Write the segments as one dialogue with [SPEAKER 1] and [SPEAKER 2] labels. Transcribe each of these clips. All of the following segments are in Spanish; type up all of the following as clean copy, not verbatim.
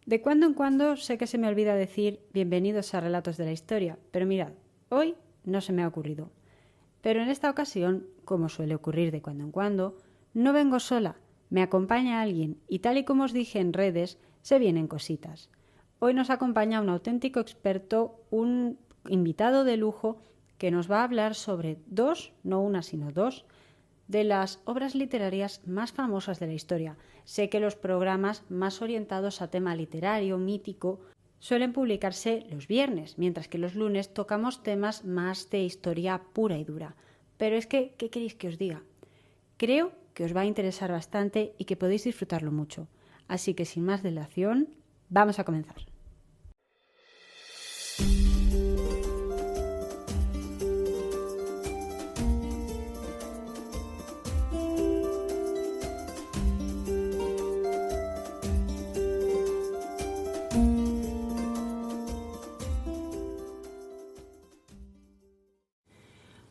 [SPEAKER 1] De cuando en cuando sé que se me olvida decir bienvenidos a Relatos de la Historia, pero mirad, hoy no se me ha ocurrido. Pero en esta ocasión, como suele ocurrir de cuando en cuando, no vengo sola, me acompaña alguien y tal y como os dije en redes, se vienen cositas. Hoy nos acompaña un auténtico experto, un invitado de lujo que nos va a hablar sobre dos, no una sino dos, de las obras literarias más famosas de la historia. Sé que los programas más orientados a tema literario, mítico, suelen publicarse los viernes, mientras que los lunes tocamos temas más de historia pura y dura. Pero es que, ¿qué queréis que os diga? Creo que os va a interesar bastante y que podéis disfrutarlo mucho. Así que sin más dilación, vamos a comenzar.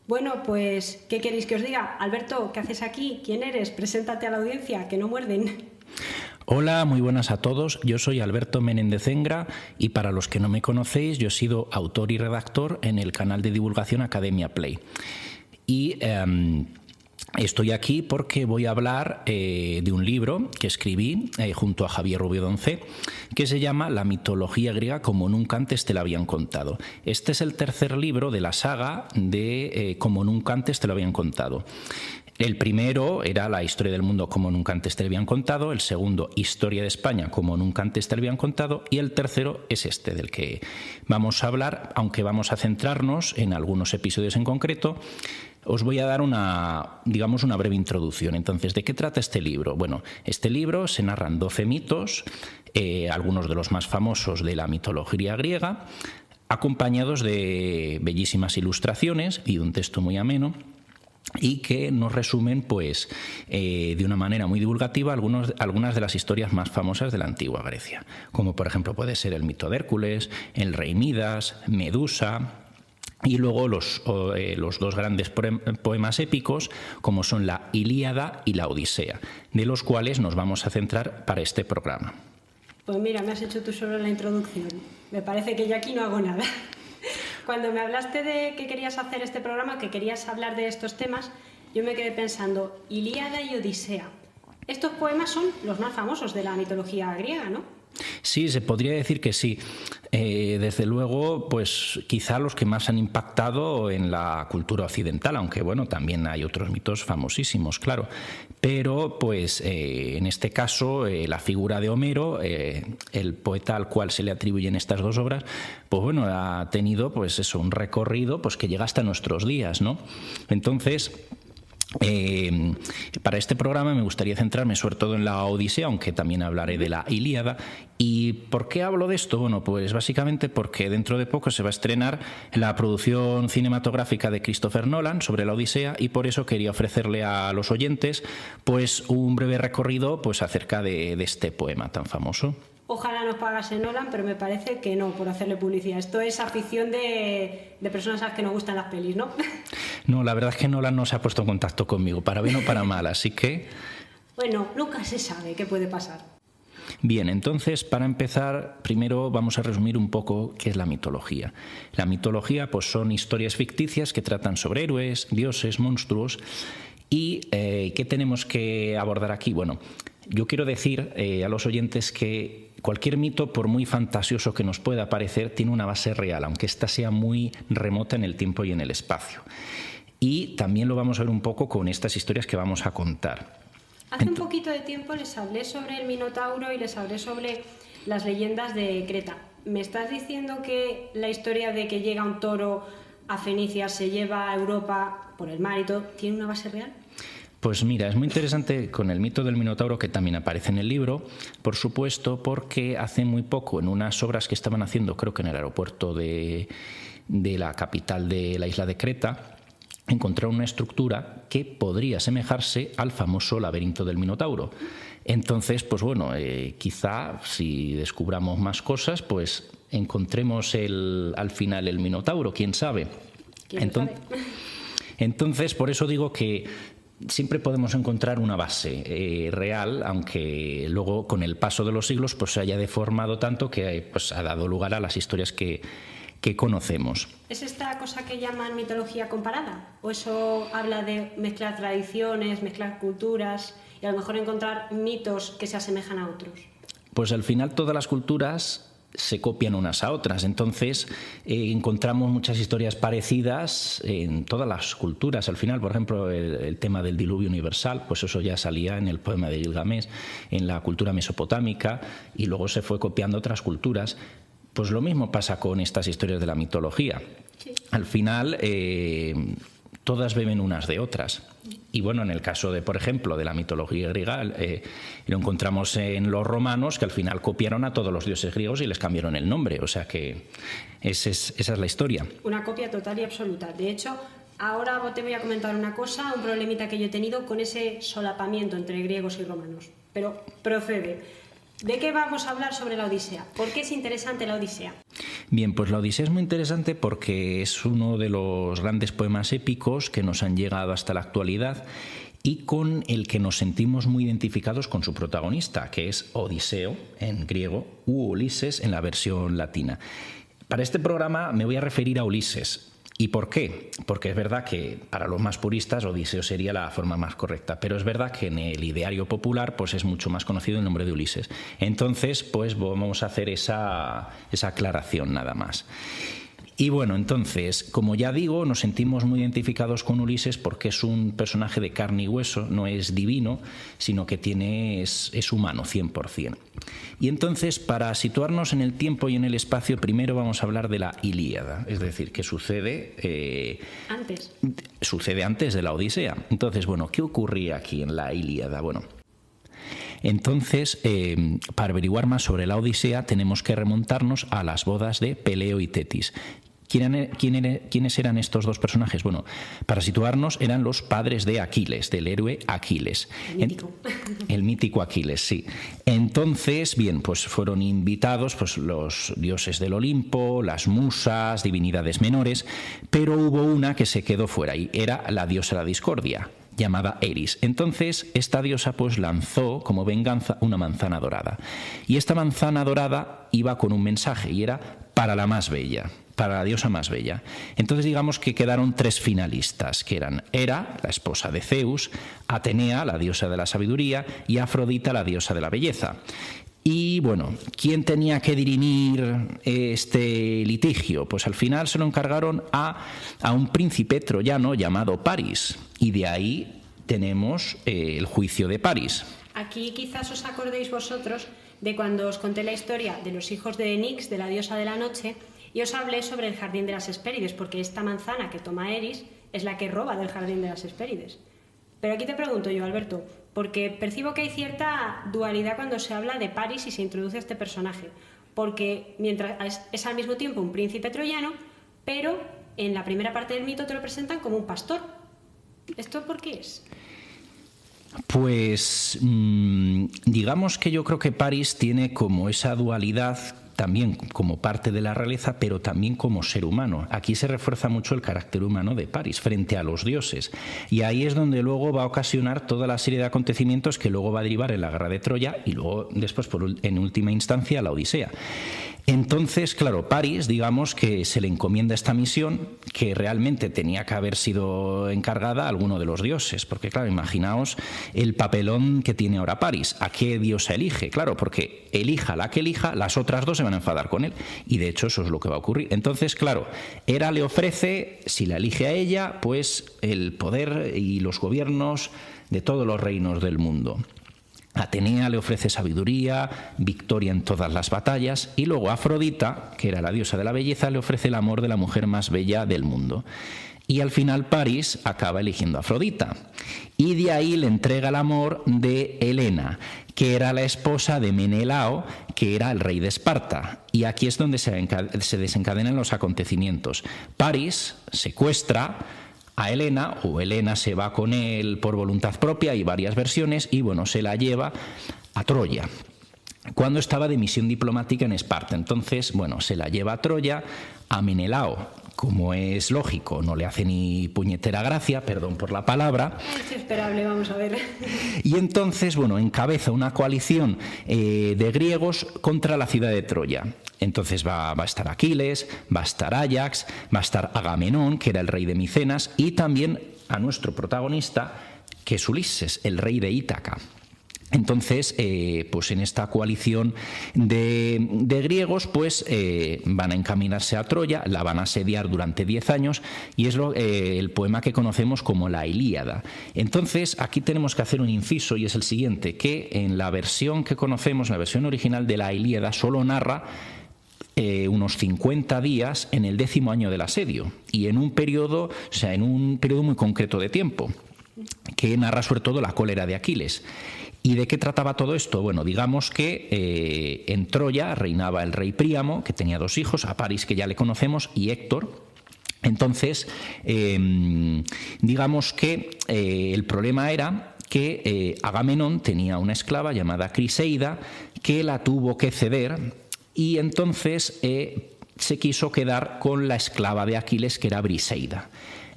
[SPEAKER 1] Bueno, pues, ¿qué queréis que os diga? Alberto, ¿qué haces aquí? ¿Quién eres? Preséntate a la audiencia, que no muerden.
[SPEAKER 2] Hola, muy buenas a todos. Yo soy Alberto Menéndez Engra y para los que no me conocéis, yo he sido autor y redactor en el canal de divulgación Academia Play. Y estoy aquí porque voy a hablar de un libro que escribí junto a Javier Rubio Doncé, que se llama La mitología griega como nunca antes te la habían contado. Este es el tercer libro de la saga de Como nunca antes te lo habían contado. El primero era la historia del mundo como nunca antes te lo habían contado, el segundo, historia de España como nunca antes te lo habían contado, y el tercero es este del que vamos a hablar, aunque vamos a centrarnos en algunos episodios en concreto. Os voy a dar una breve introducción. Entonces, ¿de qué trata este libro? Bueno, este libro se narran 12 mitos, algunos de los más famosos de la mitología griega, acompañados de bellísimas ilustraciones y de un texto muy ameno, y que nos resumen pues de una manera muy divulgativa algunas de las historias más famosas de la antigua Grecia, como por ejemplo puede ser el mito de Hércules, el rey Midas, Medusa, y luego los dos grandes poemas épicos como son la Ilíada y la Odisea, de los cuales nos vamos a centrar para este programa.
[SPEAKER 1] Pues mira, me has hecho tú solo la introducción. Me parece que yo aquí no hago nada. Cuando me hablaste de que querías hacer este programa, que querías hablar de estos temas, yo me quedé pensando, Ilíada y Odisea. Estos poemas son los más famosos de la mitología griega, ¿no?
[SPEAKER 2] Sí, se podría decir que sí. Desde luego, pues quizá los que más han impactado en la cultura occidental, aunque bueno, también hay otros mitos famosísimos, claro. Pero pues en este caso, la figura de Homero, el poeta al cual se le atribuyen estas dos obras, pues bueno, ha tenido pues eso, un recorrido pues que llega hasta nuestros días, ¿no? Entonces, para este programa me gustaría centrarme sobre todo en la Odisea, aunque también hablaré de la Ilíada. ¿Y por qué hablo de esto? Bueno, pues básicamente porque dentro de poco se va a estrenar la producción cinematográfica de Christopher Nolan sobre la Odisea, y por eso quería ofrecerle a los oyentes pues un breve recorrido pues acerca de este poema tan famoso.
[SPEAKER 1] Ojalá nos pagase Nolan, pero me parece que no, por hacerle publicidad. Esto es afición de personas a las que nos gustan las pelis, ¿no?
[SPEAKER 2] No, la verdad es que Nolan no se ha puesto en contacto conmigo, para bien o para mal, así que...
[SPEAKER 1] Bueno, nunca se sabe qué puede pasar.
[SPEAKER 2] Bien, entonces, para empezar, primero vamos a resumir un poco qué es la mitología. La mitología pues son historias ficticias que tratan sobre héroes, dioses, monstruos. ¿Y qué tenemos que abordar aquí? Bueno, yo quiero decir a los oyentes que cualquier mito, por muy fantasioso que nos pueda parecer, tiene una base real, aunque ésta sea muy remota en el tiempo y en el espacio. Y también lo vamos a ver un poco con estas historias que vamos a contar.
[SPEAKER 1] Hace un poquito de tiempo les hablé sobre el Minotauro y les hablé sobre las leyendas de Creta. ¿Me estás diciendo que la historia de que llega un toro a Fenicia, se lleva a Europa por el mar y todo, tiene una base real?
[SPEAKER 2] Pues mira, es muy interesante con el mito del Minotauro, que también aparece en el libro, por supuesto, porque hace muy poco, en unas obras que estaban haciendo, creo que en el aeropuerto de la capital de la isla de Creta, encontraron una estructura que podría asemejarse al famoso laberinto del Minotauro. Entonces, pues bueno, quizá si descubramos más cosas, pues encontremos al final el Minotauro, quién sabe.
[SPEAKER 1] ¿Quién sabe?
[SPEAKER 2] Entonces, por eso digo que siempre podemos encontrar una base real, aunque luego con el paso de los siglos pues se haya deformado tanto que pues ha dado lugar a las historias que conocemos.
[SPEAKER 1] ¿Es esta cosa que llaman mitología comparada? ¿O eso habla de mezclar tradiciones, mezclar culturas y a lo mejor encontrar mitos que se asemejan a otros?
[SPEAKER 2] Pues al final todas las culturas se copian unas a otras, entonces encontramos muchas historias parecidas en todas las culturas. Al final, por ejemplo, el tema del diluvio universal, pues eso ya salía en el poema de Gilgamesh, en la cultura mesopotámica, y luego se fue copiando otras culturas. Pues lo mismo pasa con estas historias de la mitología. Sí. Al final, todas beben unas de otras. Y bueno, en el caso de, por ejemplo, de la mitología griega, lo encontramos en los romanos, que al final copiaron a todos los dioses griegos y les cambiaron el nombre. O sea que esa es la historia.
[SPEAKER 1] Una copia total y absoluta. De hecho, ahora te voy a comentar una cosa, un problemita que yo he tenido con ese solapamiento entre griegos y romanos. Pero procede. ¿De qué vamos a hablar sobre la Odisea? ¿Por qué es interesante la Odisea?
[SPEAKER 2] Bien, pues la Odisea es muy interesante porque es uno de los grandes poemas épicos que nos han llegado hasta la actualidad y con el que nos sentimos muy identificados con su protagonista, que es Odiseo en griego u Ulises en la versión latina. Para este programa me voy a referir a Ulises. ¿Y por qué? Porque es verdad que para los más puristas Odiseo sería la forma más correcta, pero es verdad que en el ideario popular pues es mucho más conocido el nombre de Ulises. Entonces, pues vamos a hacer esa aclaración nada más. Y bueno, entonces, como ya digo, nos sentimos muy identificados con Ulises porque es un personaje de carne y hueso, no es divino, sino que es humano 100%. Y entonces, para situarnos en el tiempo y en el espacio, primero vamos a hablar de la Ilíada, es decir, que sucede antes de la Odisea. Entonces, bueno, ¿qué ocurría aquí en la Ilíada? Bueno, entonces, para averiguar más sobre la Odisea tenemos que remontarnos a las bodas de Peleo y Tetis. ¿Quiénes eran estos dos personajes? Bueno, para situarnos, eran los padres de Aquiles, del héroe Aquiles. El mítico Aquiles, sí. Entonces, bien, pues fueron invitados pues, los dioses del Olimpo, las musas, divinidades menores, pero hubo una que se quedó fuera y era la diosa de la discordia, llamada Eris. Entonces, esta diosa pues lanzó como venganza una manzana dorada. Y esta manzana dorada iba con un mensaje y era para la más bella, para la diosa más bella. Entonces digamos que quedaron tres finalistas, que eran Hera, la esposa de Zeus, Atenea, la diosa de la sabiduría, y Afrodita, la diosa de la belleza. Y bueno, ¿quién tenía que dirimir este litigio? Pues al final se lo encargaron a un príncipe troyano llamado Paris, y de ahí tenemos el juicio de Paris.
[SPEAKER 1] Aquí quizás os acordéis vosotros de cuando os conté la historia de los hijos de Nix, de la diosa de la noche, y os hablé sobre el jardín de las Hespérides, porque esta manzana que toma Eris es la que roba del jardín de las Hespérides. Pero aquí te pregunto yo, Alberto, porque percibo que hay cierta dualidad cuando se habla de Paris y se introduce este personaje, porque mientras es al mismo tiempo un príncipe troyano, pero en la primera parte del mito te lo presentan como un pastor. ¿Esto por qué es?
[SPEAKER 2] Pues digamos que yo creo que Paris tiene como esa dualidad también como parte de la realeza, pero también como ser humano. Aquí se refuerza mucho el carácter humano de Paris frente a los dioses. Y ahí es donde luego va a ocasionar toda la serie de acontecimientos que luego va a derivar en la guerra de Troya y luego después, en última instancia, la Odisea. Entonces, claro, Paris, digamos que se le encomienda esta misión que realmente tenía que haber sido encargada a alguno de los dioses, porque claro, imaginaos el papelón que tiene ahora Paris. ¿A qué diosa elige? Claro, porque elija la que elija, las otras dos se van a enfadar con él, y de hecho eso es lo que va a ocurrir. Entonces, claro, Hera le ofrece, si la elige a ella, pues el poder y los gobiernos de todos los reinos del mundo. Atenea le ofrece sabiduría, victoria en todas las batallas, y luego Afrodita, que era la diosa de la belleza, le ofrece el amor de la mujer más bella del mundo. Y al final Paris acaba eligiendo a Afrodita, y de ahí le entrega el amor de Helena, que era la esposa de Menelao, que era el rey de Esparta. Y aquí es donde se desencadenan los acontecimientos. Paris secuestra a Helena, o Helena se va con él por voluntad propia, y varias versiones, y bueno, se la lleva a Troya. cuando estaba de misión diplomática en Esparta. Entonces, bueno, se la lleva a Troya. A Menelao, como es lógico, no le hace ni puñetera gracia, perdón por la palabra.
[SPEAKER 1] Es esperable, vamos a ver.
[SPEAKER 2] Y entonces, bueno, encabeza una coalición de griegos contra la ciudad de Troya. Entonces va a estar Aquiles, va a estar Áyax, va a estar Agamenón, que era el rey de Micenas, y también a nuestro protagonista, que es Ulises, el rey de Ítaca. Entonces, pues en esta coalición de griegos, pues van a encaminarse a Troya, la van a asediar durante 10 años, y es el poema que conocemos como la Ilíada. Entonces, aquí tenemos que hacer un inciso, y es el siguiente, que en la versión que conocemos, la versión original de la Ilíada, solo narra unos 50 días en el 10º año del asedio, y en un periodo, o sea, en un periodo muy concreto de tiempo, que narra sobre todo la cólera de Aquiles. ¿Y de qué trataba todo esto? Bueno, digamos que en Troya reinaba el rey Príamo, que tenía 2 hijos, a París, que ya le conocemos, y Héctor. Entonces, digamos que el problema era que Agamenón tenía una esclava llamada Criseida, que la tuvo que ceder, y entonces se quiso quedar con la esclava de Aquiles, que era Briseida.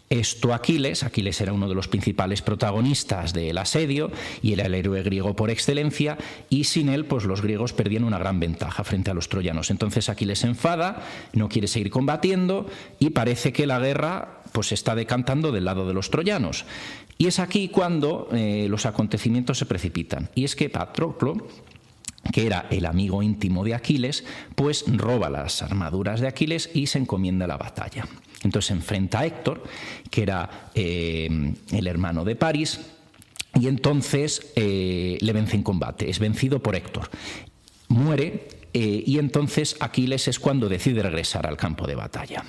[SPEAKER 2] Esto Aquiles era uno de los principales protagonistas del asedio y era el héroe griego por excelencia, y sin él pues los griegos perdían una gran ventaja frente a los troyanos. Entonces Aquiles se enfada, no quiere seguir combatiendo y parece que la guerra pues se está decantando del lado de los troyanos. Y es aquí cuando los acontecimientos se precipitan. Y es que Patroclo, que era el amigo íntimo de Aquiles, pues roba las armaduras de Aquiles y se encomienda a la batalla. Entonces se enfrenta a Héctor, que era el hermano de París, y entonces le vence en combate. Es vencido por Héctor. Muere, y entonces Aquiles es cuando decide regresar al campo de batalla.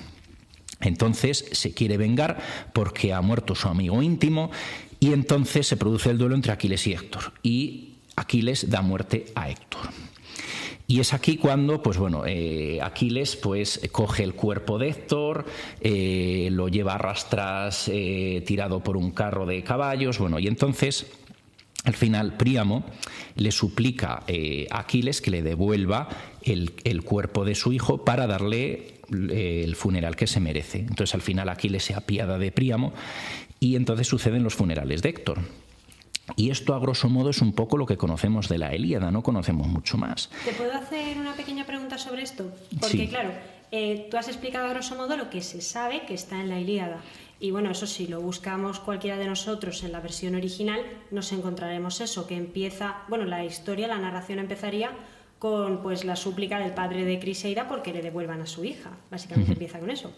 [SPEAKER 2] Entonces se quiere vengar porque ha muerto su amigo íntimo, y entonces se produce el duelo entre Aquiles y Héctor. Y Aquiles da muerte a Héctor. Y es aquí cuando, pues bueno, Aquiles pues coge el cuerpo de Héctor, lo lleva a rastras tirado por un carro de caballos, bueno, y entonces al final Príamo le suplica a Aquiles que le devuelva el cuerpo de su hijo para darle el funeral que se merece. Entonces al final Aquiles se apiada de Príamo y entonces suceden los funerales de Héctor. Y esto, a grosso modo, es un poco lo que conocemos de la Ilíada, no conocemos mucho más.
[SPEAKER 1] ¿Te puedo hacer una pequeña pregunta sobre esto? Porque,
[SPEAKER 2] sí,
[SPEAKER 1] claro, tú has explicado a grosso modo lo que se sabe que está en la Ilíada. Y bueno, eso sí, lo buscamos cualquiera de nosotros en la versión original, nos encontraremos eso, que empieza, bueno, la historia, la narración empezaría con pues la súplica del padre de Criseida porque le devuelvan a su hija. Básicamente empieza con eso.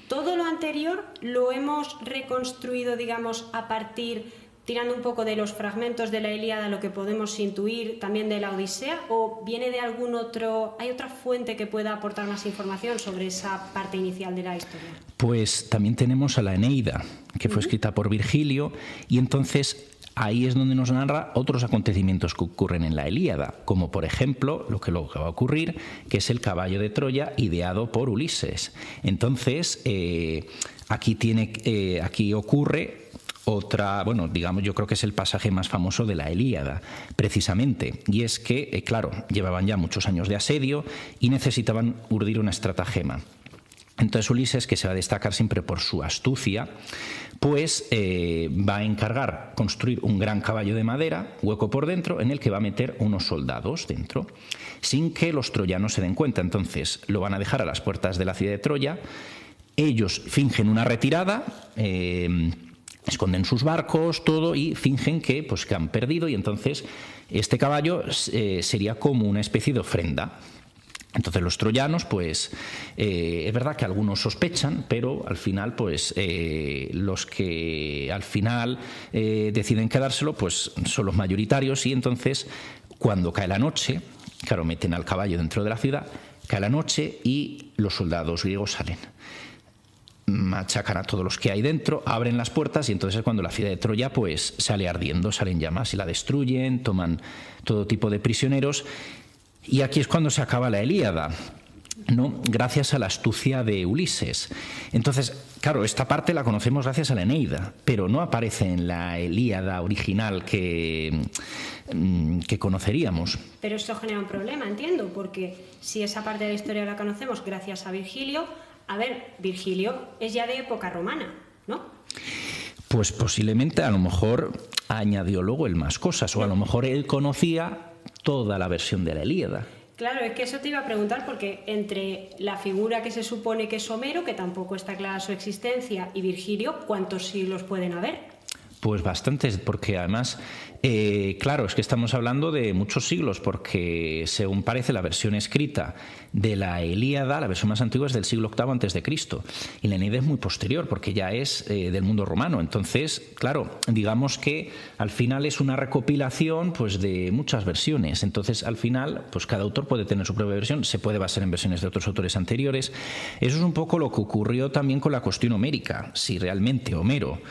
[SPEAKER 1] Todo lo anterior lo hemos reconstruido, digamos, a partir, tirando un poco de los fragmentos de la Ilíada, lo que podemos intuir también de la Odisea, o viene de algún otro, ¿hay otra fuente que pueda aportar más información sobre esa parte inicial de la historia?
[SPEAKER 2] Pues también tenemos a la Eneida, que fue escrita por Virgilio, y entonces ahí es donde nos narra otros acontecimientos que ocurren en la Ilíada, como por ejemplo lo que luego va a ocurrir, que es el caballo de Troya ideado por Ulises. Entonces aquí ocurre otra, bueno, digamos, yo creo que es el pasaje más famoso de la Ilíada, precisamente, y es que, claro, llevaban ya muchos años de asedio y necesitaban urdir una estratagema. Entonces Ulises, que se va a destacar siempre por su astucia, pues va a encargar construir un gran caballo de madera, hueco por dentro, en el que va a meter unos soldados dentro, sin que los troyanos se den cuenta. Entonces lo van a dejar a las puertas de la ciudad de Troya, ellos fingen una retirada, esconden sus barcos, todo, y fingen que han perdido, y entonces este caballo sería como una especie de ofrenda. Entonces los troyanos, pues es verdad que algunos sospechan, pero al final, pues los que al final deciden quedárselo, pues son los mayoritarios, y entonces cuando cae la noche, claro, meten al caballo dentro de la ciudad, cae la noche y los soldados griegos salen. Machacan a todos los que hay dentro, abren las puertas, y entonces es cuando la ciudad de Troya pues sale ardiendo, salen llamas y la destruyen, toman todo tipo de prisioneros, y aquí es cuando se acaba la Ilíada. ¿no? Gracias a la astucia de Ulises. Entonces, claro, esta parte la conocemos gracias a la Eneida, pero no aparece en la Ilíada original que conoceríamos.
[SPEAKER 1] Pero esto genera un problema, entiendo, porque si esa parte de la historia la conocemos gracias a Virgilio, a ver, Virgilio es ya de época romana, ¿no?
[SPEAKER 2] Pues posiblemente a lo mejor añadió luego él más cosas, o a lo mejor él conocía toda la versión de la Ilíada.
[SPEAKER 1] Claro, es que eso te iba a preguntar, porque entre la figura que se supone que es Homero, que tampoco está clara su existencia, y Virgilio, ¿cuántos siglos pueden haber?
[SPEAKER 2] Pues bastantes, porque además, claro, es que estamos hablando de muchos siglos, porque según parece la versión escrita de la Ilíada, la versión más antigua es del siglo VIII antes de Cristo, y la Eneida es muy posterior, porque ya es del mundo romano. Entonces, claro, digamos que al final es una recopilación, pues, de muchas versiones. Entonces, al final, pues cada autor puede tener su propia versión, se puede basar en versiones de otros autores anteriores. Eso es un poco lo que ocurrió también con la cuestión homérica. Si realmente Homero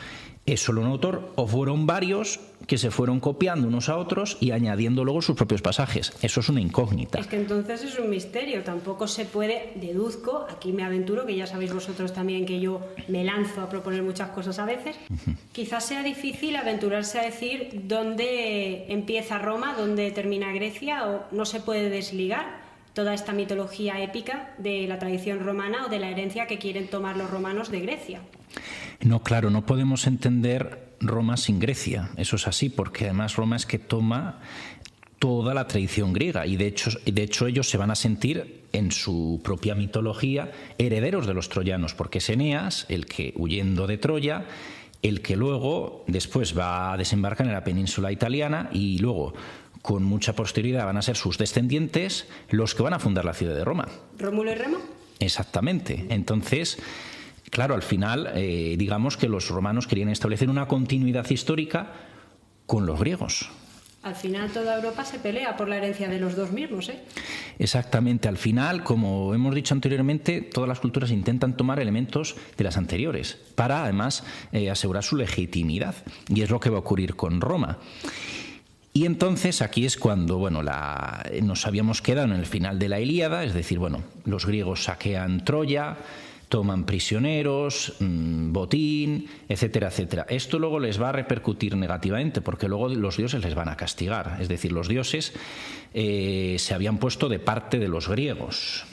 [SPEAKER 2] es solo un autor o fueron varios que se fueron copiando unos a otros y añadiendo luego sus propios pasajes. Eso es una incógnita.
[SPEAKER 1] Es que entonces es un misterio, tampoco se puede, deduzco, aquí me aventuro, que ya sabéis vosotros también que yo me lanzo a proponer muchas cosas a veces, quizás sea difícil aventurarse a decir dónde empieza Roma, dónde termina Grecia, o no se puede desligar toda esta mitología épica de la tradición romana o de la herencia que quieren tomar los romanos de Grecia.
[SPEAKER 2] No, claro, no podemos entender Roma sin Grecia. Eso es así, porque además Roma es que toma toda la tradición griega y de hecho ellos se van a sentir en su propia mitología herederos de los troyanos, porque es Eneas el que, huyendo de Troya, el que luego después va a desembarcar en la península italiana y luego, con mucha posterioridad, van a ser sus descendientes los que van a fundar la ciudad de Roma.
[SPEAKER 1] ¿Rómulo y Remo?
[SPEAKER 2] Exactamente. Entonces, claro, al final, digamos que los romanos querían establecer una continuidad histórica con los griegos.
[SPEAKER 1] Al final toda Europa se pelea por la herencia de los dos mismos, ¿eh?
[SPEAKER 2] Exactamente. Al final, como hemos dicho anteriormente, todas las culturas intentan tomar elementos de las anteriores para, además, asegurar su legitimidad. Y es lo que va a ocurrir con Roma. Y entonces aquí es cuando, bueno, nos habíamos quedado en el final de la Ilíada, es decir, bueno, los griegos saquean Troya, toman prisioneros, botín, etcétera, etcétera. Esto luego les va a repercutir negativamente, porque luego los dioses les van a castigar. Es decir, los dioses se habían puesto de parte de los griegos,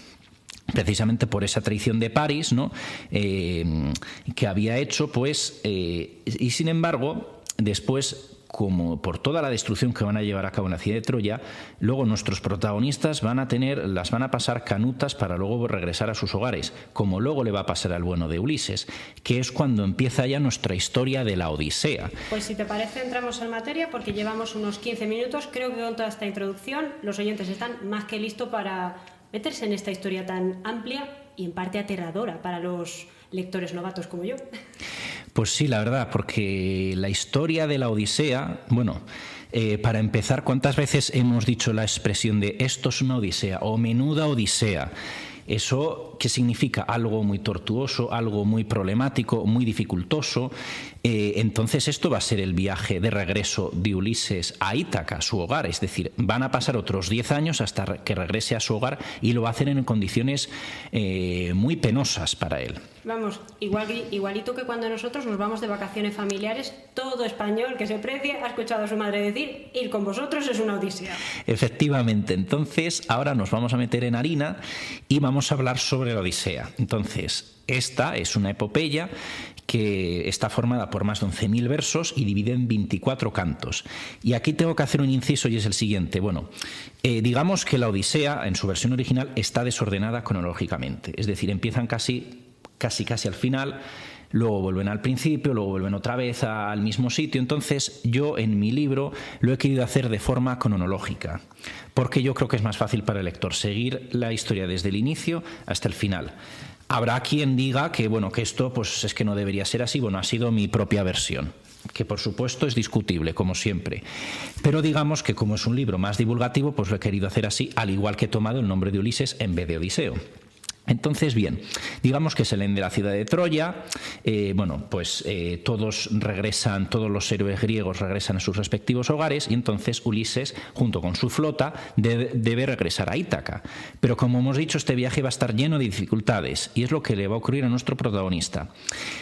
[SPEAKER 2] precisamente por esa traición de París, ¿no? Que había hecho, pues, y sin embargo, después, como por toda la destrucción que van a llevar a cabo en la ciudad de Troya, luego nuestros protagonistas las van a pasar canutas para luego regresar a sus hogares, como luego le va a pasar al bueno de Ulises, que es cuando empieza ya nuestra historia de la Odisea.
[SPEAKER 1] Pues si te parece entramos en materia, porque llevamos unos 15 minutos, creo que con toda esta introducción los oyentes están más que listos para meterse en esta historia tan amplia y en parte aterradora para los lectores novatos como yo.
[SPEAKER 2] Pues sí, la verdad, porque la historia de la Odisea, bueno, para empezar, ¿cuántas veces hemos dicho la expresión de esto es una odisea o menuda odisea? ¿Eso qué significa? Algo muy tortuoso, algo muy problemático, muy dificultoso. Entonces esto va a ser el viaje de regreso de Ulises a Ítaca, su hogar. Es decir, van a pasar otros 10 años hasta que regrese a su hogar y lo va a hacer en condiciones muy penosas para él.
[SPEAKER 1] Vamos, igualito que cuando nosotros nos vamos de vacaciones familiares, todo español que se precie ha escuchado a su madre decir, ir con vosotros es una odisea.
[SPEAKER 2] Efectivamente, entonces ahora nos vamos a meter en harina y vamos a hablar sobre la Odisea. Entonces, esta es una epopeya que está formada por más de 11.000 versos y divide en 24 cantos. Y aquí tengo que hacer un inciso y es el siguiente. Bueno, digamos que la Odisea, en su versión original, está desordenada cronológicamente. Es decir, empiezan casi al final, luego vuelven al principio, luego vuelven otra vez al mismo sitio. Entonces yo en mi libro lo he querido hacer de forma cronológica, porque yo creo que es más fácil para el lector seguir la historia desde el inicio hasta el final. Habrá quien diga que, bueno, que esto pues es que no debería ser así. Bueno, ha sido mi propia versión, que por supuesto es discutible, como siempre. Pero digamos que como es un libro más divulgativo, pues lo he querido hacer así, al igual que he tomado el nombre de Ulises en vez de Odiseo. Entonces, bien, digamos que salen de la ciudad de Troya, todos los héroes griegos regresan a sus respectivos hogares y entonces Ulises, junto con su flota, debe regresar a Ítaca. Pero como hemos dicho, este viaje va a estar lleno de dificultades y es lo que le va a ocurrir a nuestro protagonista.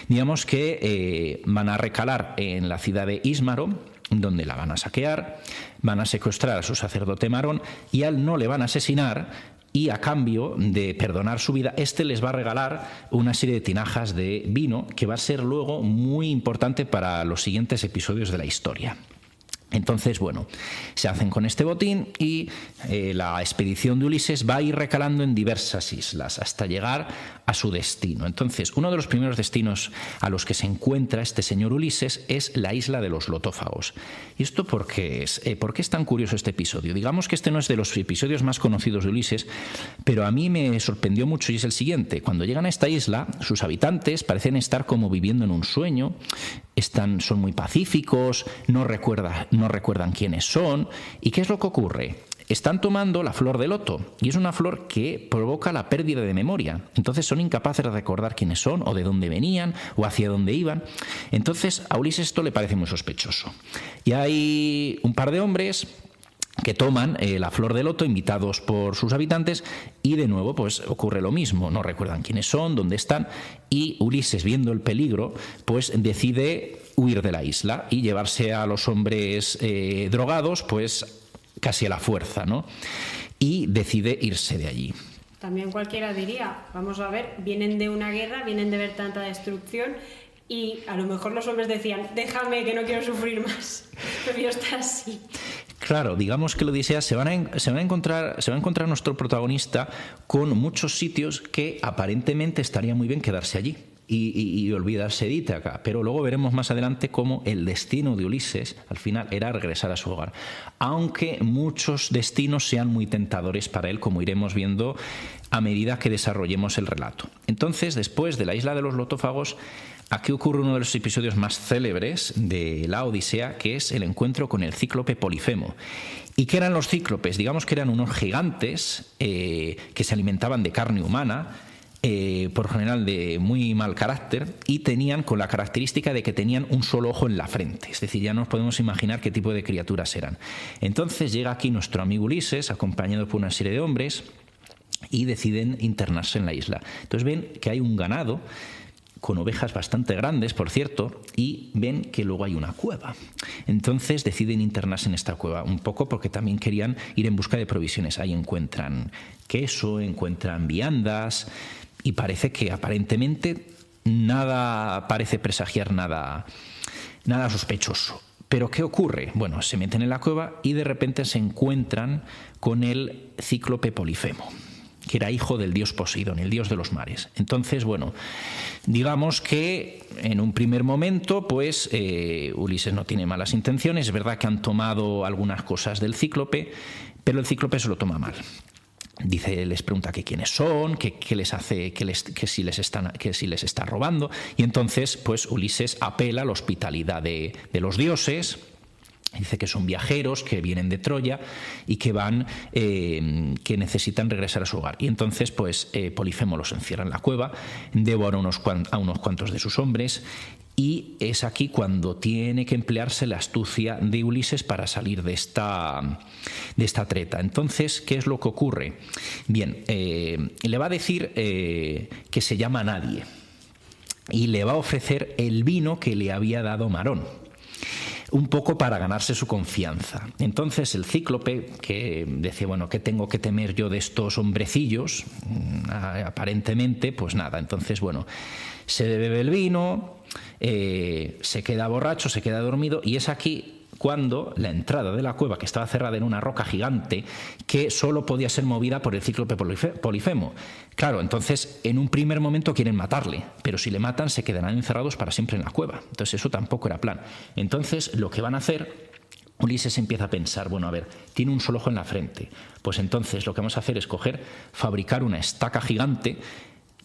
[SPEAKER 2] Digamos que van a recalar en la ciudad de Ismaro, donde la van a saquear, van a secuestrar a su sacerdote Marón y a él no le van a asesinar. Y a cambio de perdonar su vida, les va a regalar una serie de tinajas de vino que va a ser luego muy importante para los siguientes episodios de la historia. Entonces, se hacen con este botín y la expedición de Ulises va a ir recalando en diversas islas hasta llegar a su destino. Entonces, uno de los primeros destinos a los que se encuentra este señor Ulises es la isla de los Lotófagos. ¿Y esto por qué es? ¿Por qué es tan curioso este episodio? Digamos que este no es de los episodios más conocidos de Ulises, pero a mí me sorprendió mucho y es el siguiente. Cuando llegan a esta isla, sus habitantes parecen estar como viviendo en un sueño, son muy pacíficos, no recuerdan quiénes son. ¿Y qué es lo que ocurre? Están tomando la flor de loto y es una flor que provoca la pérdida de memoria. Entonces son incapaces de recordar quiénes son o de dónde venían o hacia dónde iban. Entonces a Ulises esto le parece muy sospechoso. Y hay un par de hombres que toman la flor de loto, invitados por sus habitantes, y de nuevo ocurre lo mismo, no recuerdan quiénes son, dónde están, y Ulises, viendo el peligro, decide huir de la isla y llevarse a los hombres drogados, casi a la fuerza, ¿no? Y decide irse de allí.
[SPEAKER 1] También cualquiera diría, vamos a ver, vienen de una guerra, vienen de ver tanta destrucción, y a lo mejor los hombres decían, déjame que no quiero sufrir más, prefiero estar así.
[SPEAKER 2] Claro, digamos que la Odisea se va a encontrar nuestro protagonista con muchos sitios que aparentemente estaría muy bien quedarse allí y olvidarse de Ítaca, pero luego veremos más adelante cómo el destino de Ulises al final era regresar a su hogar, aunque muchos destinos sean muy tentadores para él, como iremos viendo a medida que desarrollemos el relato. Entonces, después de la isla de los Lotófagos, aquí ocurre uno de los episodios más célebres de la Odisea, que es el encuentro con el cíclope Polifemo. ¿Y qué eran los cíclopes? Digamos que eran unos gigantes que se alimentaban de carne humana, por general de muy mal carácter, y tenían con la característica de que tenían un solo ojo en la frente. Es decir, ya nos podemos imaginar qué tipo de criaturas eran. Entonces llega aquí nuestro amigo Ulises, acompañado por una serie de hombres, y deciden internarse en la isla. Entonces ven que hay un ganado con ovejas bastante grandes, por cierto, y ven que luego hay una cueva. Entonces deciden internarse en esta cueva, un poco porque también querían ir en busca de provisiones. Ahí encuentran queso, encuentran viandas, y parece que aparentemente nada parece presagiar nada sospechoso. ¿Pero qué ocurre? Bueno, se meten en la cueva y de repente se encuentran con el cíclope Polifemo, que era hijo del dios Poseidón, el dios de los mares. Entonces, digamos que en un primer momento, Ulises no tiene malas intenciones. Es verdad que han tomado algunas cosas del cíclope, pero el cíclope se lo toma mal. Les pregunta que quiénes son, que si les está robando, y entonces Ulises apela a la hospitalidad de los dioses. Dice que son viajeros, que vienen de Troya y que que necesitan regresar a su hogar. Y entonces, Polifemo los encierra en la cueva, devora a unos cuantos de sus hombres, y es aquí cuando tiene que emplearse la astucia de Ulises para salir de esta treta. Entonces, ¿qué es lo que ocurre? Bien, le va a decir que se llama Nadie y le va a ofrecer el vino que le había dado Marón, un poco para ganarse su confianza. Entonces el cíclope, que decía, ¿qué tengo que temer yo de estos hombrecillos? Aparentemente, nada. Entonces, se bebe el vino, se queda borracho, se queda dormido, y es aquí cuando la entrada de la cueva, que estaba cerrada en una roca gigante, que solo podía ser movida por el cíclope Polifemo. Claro, entonces en un primer momento quieren matarle, pero si le matan se quedarán encerrados para siempre en la cueva. Entonces eso tampoco era plan. Entonces lo que van a hacer, Ulises empieza a pensar, tiene un solo ojo en la frente. Pues entonces lo que vamos a hacer es fabricar una estaca gigante.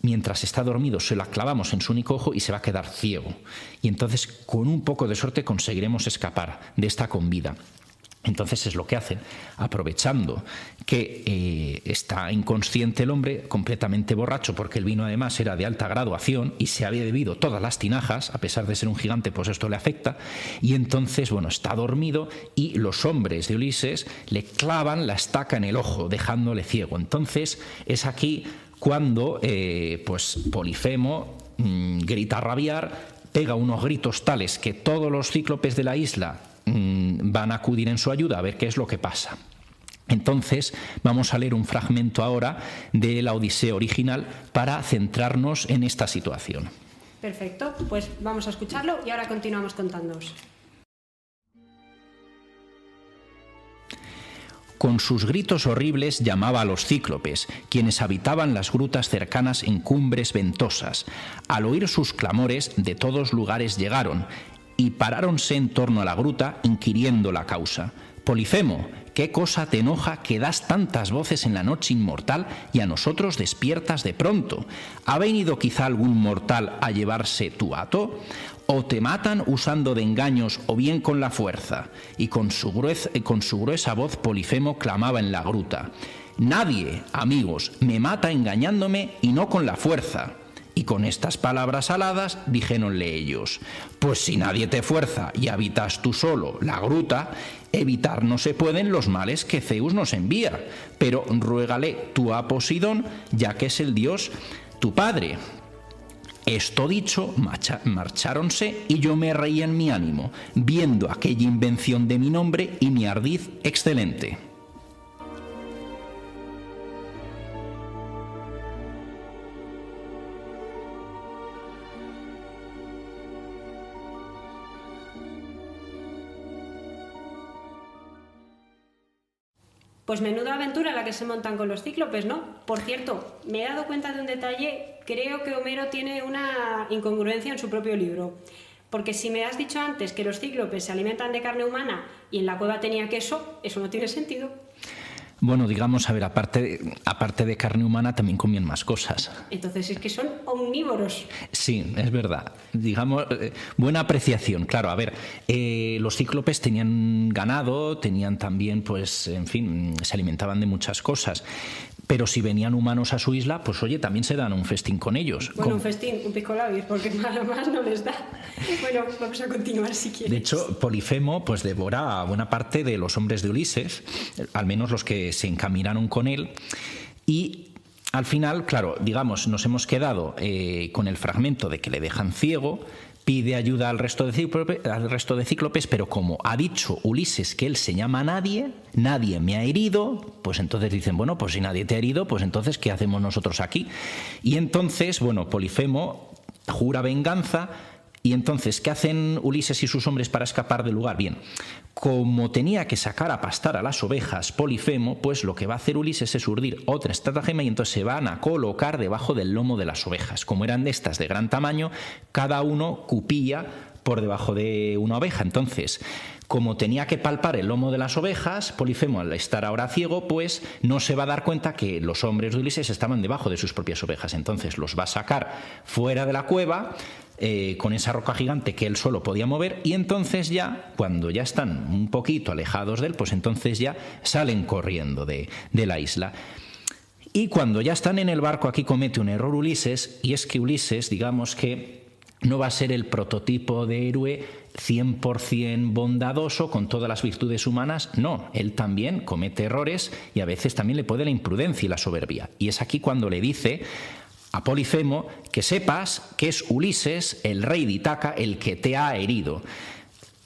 [SPEAKER 2] Mientras está dormido se la clavamos en su único ojo y se va a quedar ciego. Y entonces, con un poco de suerte, conseguiremos escapar de esta con vida. Entonces es lo que hacen, aprovechando que está inconsciente el hombre, completamente borracho, porque el vino además era de alta graduación y se había bebido todas las tinajas, a pesar de ser un gigante, pues esto le afecta, y entonces, bueno, está dormido y los hombres de Ulises le clavan la estaca en el ojo, dejándole ciego. Entonces es aquí cuando pues Polifemo grita a rabiar, pega unos gritos tales que todos los cíclopes de la isla van a acudir en su ayuda a ver qué es lo que pasa. Entonces vamos a leer un fragmento ahora de la Odisea original para centrarnos en esta situación.
[SPEAKER 1] Perfecto, pues vamos a escucharlo y ahora continuamos contándoos.
[SPEAKER 2] Con sus gritos horribles llamaba a los cíclopes, quienes habitaban las grutas cercanas en cumbres ventosas. Al oír sus clamores, de todos lugares llegaron, y paráronse en torno a la gruta, inquiriendo la causa. Polifemo, ¿qué cosa te enoja que das tantas voces en la noche inmortal y a nosotros despiertas de pronto? ¿Ha venido quizá algún mortal a llevarse tu hato? ¿O te matan usando de engaños o bien con la fuerza? Y con su gruesa voz Polifemo clamaba en la gruta: Nadie, amigos, me mata engañándome y no con la fuerza. Y con estas palabras aladas dijéronle ellos: pues si nadie te fuerza y habitas tú solo la gruta, evitar no se pueden los males que Zeus nos envía, pero ruégale tú a Poseidón, ya que es el dios tu padre. Esto dicho, marcháronse y yo me reía en mi ánimo, viendo aquella invención de mi nombre y mi ardiz excelente.
[SPEAKER 1] Pues menuda aventura la que se montan con los cíclopes, ¿no? Por cierto, me he dado cuenta de un detalle, creo que Homero tiene una incongruencia en su propio libro. Porque si me has dicho antes que los cíclopes se alimentan de carne humana y en la cueva tenía queso, eso no tiene sentido.
[SPEAKER 2] Bueno, digamos, a ver, aparte de carne humana también comían más cosas.
[SPEAKER 1] Entonces es que son omnívoros.
[SPEAKER 2] Sí, es verdad. Digamos, buena apreciación. Claro, a ver, los cíclopes tenían ganado, tenían también, pues, en fin, se alimentaban de muchas cosas. Pero si venían humanos a su isla, pues oye, también se dan un festín con ellos.
[SPEAKER 1] Bueno, un festín, un pisco labios, porque más no les da. Bueno, vamos a continuar si quieres.
[SPEAKER 2] De hecho, Polifemo pues devora a buena parte de los hombres de Ulises, al menos los que se encaminaron con él, y al final, claro, digamos, nos hemos quedado con el fragmento de que le dejan ciego. Pide ayuda al resto de cíclopes, pero como ha dicho Ulises que él se llama nadie me ha herido, pues entonces dicen, bueno, pues si nadie te ha herido, pues entonces, ¿qué hacemos nosotros aquí? Y entonces, bueno, Polifemo jura venganza. Y entonces, ¿qué hacen Ulises y sus hombres para escapar del lugar? Bien, como tenía que sacar a pastar a las ovejas Polifemo, pues lo que va a hacer Ulises es urdir otra estratagema y entonces se van a colocar debajo del lomo de las ovejas. Como eran de estas de gran tamaño, cada uno cupía por debajo de una oveja. Entonces, como tenía que palpar el lomo de las ovejas, Polifemo, al estar ahora ciego, pues no se va a dar cuenta que los hombres de Ulises estaban debajo de sus propias ovejas. Entonces los va a sacar fuera de la cueva, con esa roca gigante que él solo podía mover, y entonces ya, cuando ya están un poquito alejados de él, pues entonces ya salen corriendo de la isla. Y cuando ya están en el barco, aquí comete un error Ulises, y es que Ulises, digamos que no va a ser el prototipo de héroe 100% bondadoso con todas las virtudes humanas, no, él también comete errores y a veces también le puede la imprudencia y la soberbia. Y es aquí cuando le dice a Polifemo que sepas que es Ulises, el rey de Ítaca, el que te ha herido.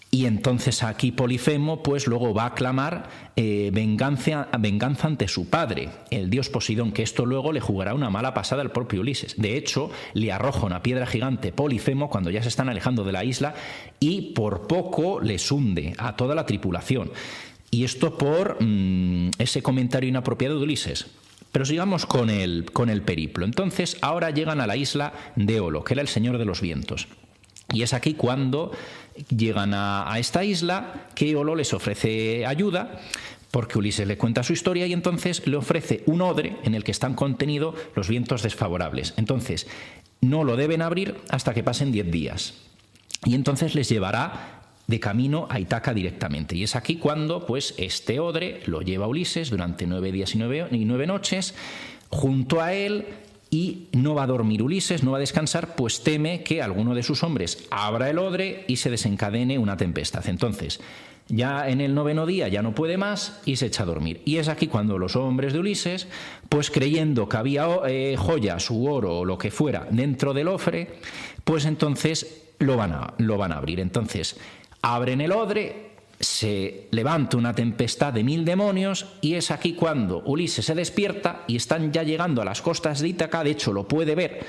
[SPEAKER 2] Y entonces aquí Polifemo pues luego va a clamar venganza ante su padre, el dios Poseidón, que esto luego le jugará una mala pasada al propio Ulises. De hecho, le arroja una piedra gigante Polifemo cuando ya se están alejando de la isla y por poco les hunde a toda la tripulación. Y esto por ese comentario inapropiado de Ulises. Pero sigamos con el periplo. Entonces ahora llegan a la isla de Eolo, que era el señor de los vientos. Y es aquí cuando llegan a esta isla que Eolo les ofrece ayuda, porque Ulises le cuenta su historia y entonces le ofrece un odre en el que están contenidos los vientos desfavorables. Entonces no lo deben abrir hasta que pasen 10 días. Y entonces les llevará de camino a Ítaca directamente. Y es aquí cuando pues este odre lo lleva Ulises durante 9 días y 9 noches junto a él, y no va a dormir Ulises, no va a descansar, pues teme que alguno de sus hombres abra el odre y se desencadene una tempestad. Entonces, ya en el 9º día ya no puede más y se echa a dormir. Y es aquí cuando los hombres de Ulises, pues creyendo que había joyas u oro o lo que fuera dentro del ofre, pues entonces lo van a abrir. Entonces, abren el odre, se levanta una tempestad de 1000 demonios, y es aquí cuando Ulises se despierta y están ya llegando a las costas de Ítaca. De hecho, lo puede ver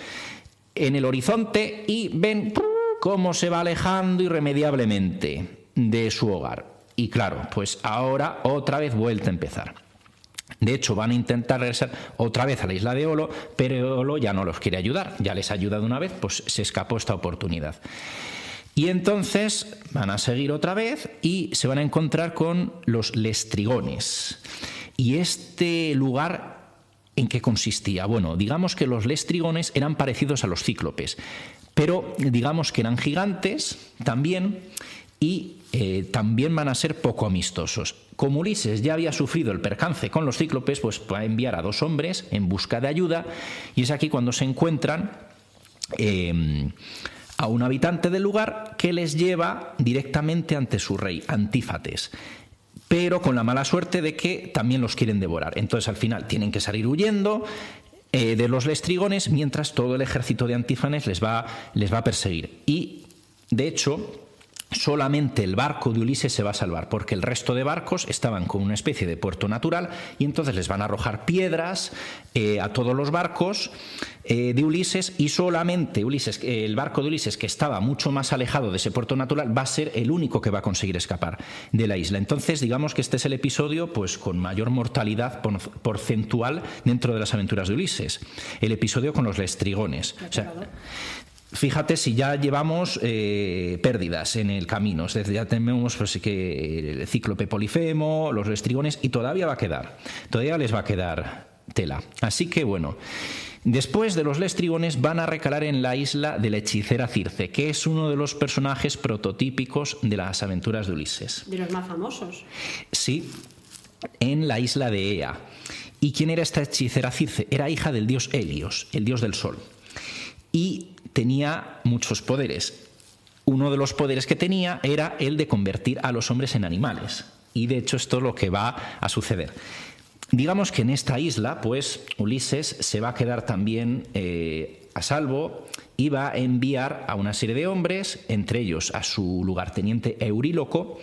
[SPEAKER 2] en el horizonte y ven cómo se va alejando irremediablemente de su hogar. Y claro, pues ahora otra vez vuelta a empezar. De hecho, van a intentar regresar otra vez a la isla de Olo, pero Olo ya no los quiere ayudar. Ya les ha ayudado una vez, pues se escapó esta oportunidad. Y entonces van a seguir otra vez y se van a encontrar con los lestrigones. ¿Y este lugar en qué consistía? Bueno, digamos que los lestrigones eran parecidos a los cíclopes, pero digamos que eran gigantes también, y también van a ser poco amistosos. Como Ulises ya había sufrido el percance con los cíclopes, pues va a enviar a 2 hombres en busca de ayuda, y es aquí cuando se encuentran a un habitante del lugar que les lleva directamente ante su rey, Antífates, pero con la mala suerte de que también los quieren devorar. Entonces al final tienen que salir huyendo de los lestrigones, mientras todo el ejército de Antífanes les va a perseguir. Y de hecho, solamente el barco de Ulises se va a salvar, porque el resto de barcos estaban con una especie de puerto natural, y entonces les van a arrojar piedras a todos los barcos de Ulises, y solamente el barco de Ulises, que estaba mucho más alejado de ese puerto natural, va a ser el único que va a conseguir escapar de la isla. Entonces digamos que este es el episodio pues con mayor mortalidad porcentual dentro de las aventuras de Ulises, el episodio con los lestrigones. O sea, fíjate si ya llevamos pérdidas en el camino. Es decir, ya tenemos pues, que el cíclope Polifemo, los lestrigones, y todavía les va a quedar tela. Así que bueno, después de los lestrigones van a recalar en la isla de la hechicera Circe, que es uno de los personajes prototípicos de las aventuras de Ulises.
[SPEAKER 1] De los más famosos.
[SPEAKER 2] Sí, en la isla de Ea. ¿Y quién era esta hechicera Circe? Era hija del dios Helios, el dios del sol. Y tenía muchos poderes. Uno de los poderes que tenía era el de convertir a los hombres en animales. Y de hecho esto es lo que va a suceder. Digamos que en esta isla, pues Ulises se va a quedar también a salvo, y va a enviar a una serie de hombres, entre ellos a su lugarteniente Euríloco,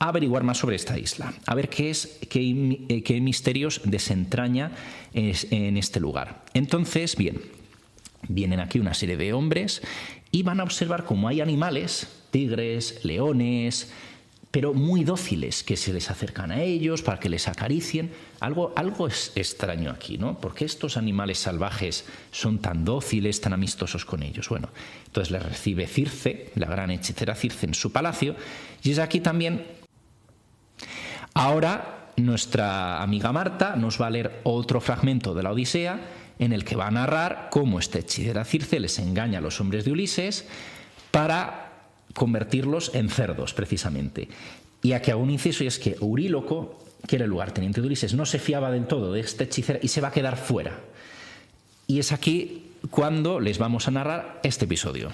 [SPEAKER 2] a averiguar más sobre esta isla, a ver qué misterios desentraña en este lugar. Entonces, bien, vienen aquí una serie de hombres y van a observar cómo hay animales, tigres, leones, pero muy dóciles, que se les acercan a ellos para que les acaricien. Algo es extraño aquí, ¿no? ¿Por qué estos animales salvajes son tan dóciles, tan amistosos con ellos? Bueno, entonces les recibe Circe, la gran hechicera Circe, en su palacio, y es aquí también. Ahora nuestra amiga Marta nos va a leer otro fragmento de la Odisea, en el que va a narrar cómo esta hechicera Circe les engaña a los hombres de Ulises para convertirlos en cerdos, precisamente. Y aquí hago un inciso, y es que Euríloco, que era el lugarteniente de Ulises, no se fiaba del todo de esta hechicera y se va a quedar fuera. Y es aquí cuando les vamos a narrar este episodio.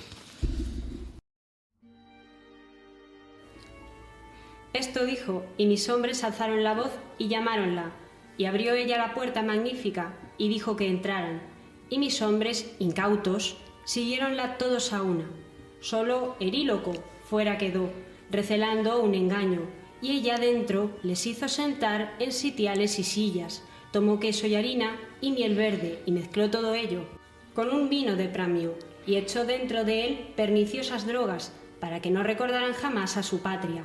[SPEAKER 3] Esto dijo, y mis hombres alzaron la voz y llamáronla, y abrió ella la puerta magnífica, y dijo que entraran. Y mis hombres, incautos, siguiéronla todos a una. Solo Euríloco fuera quedó, recelando un engaño, y ella dentro les hizo sentar en sitiales y sillas, tomó queso y harina y miel verde, y mezcló todo ello con un vino de pramio, y echó dentro de él perniciosas drogas, para que no recordaran jamás a su patria.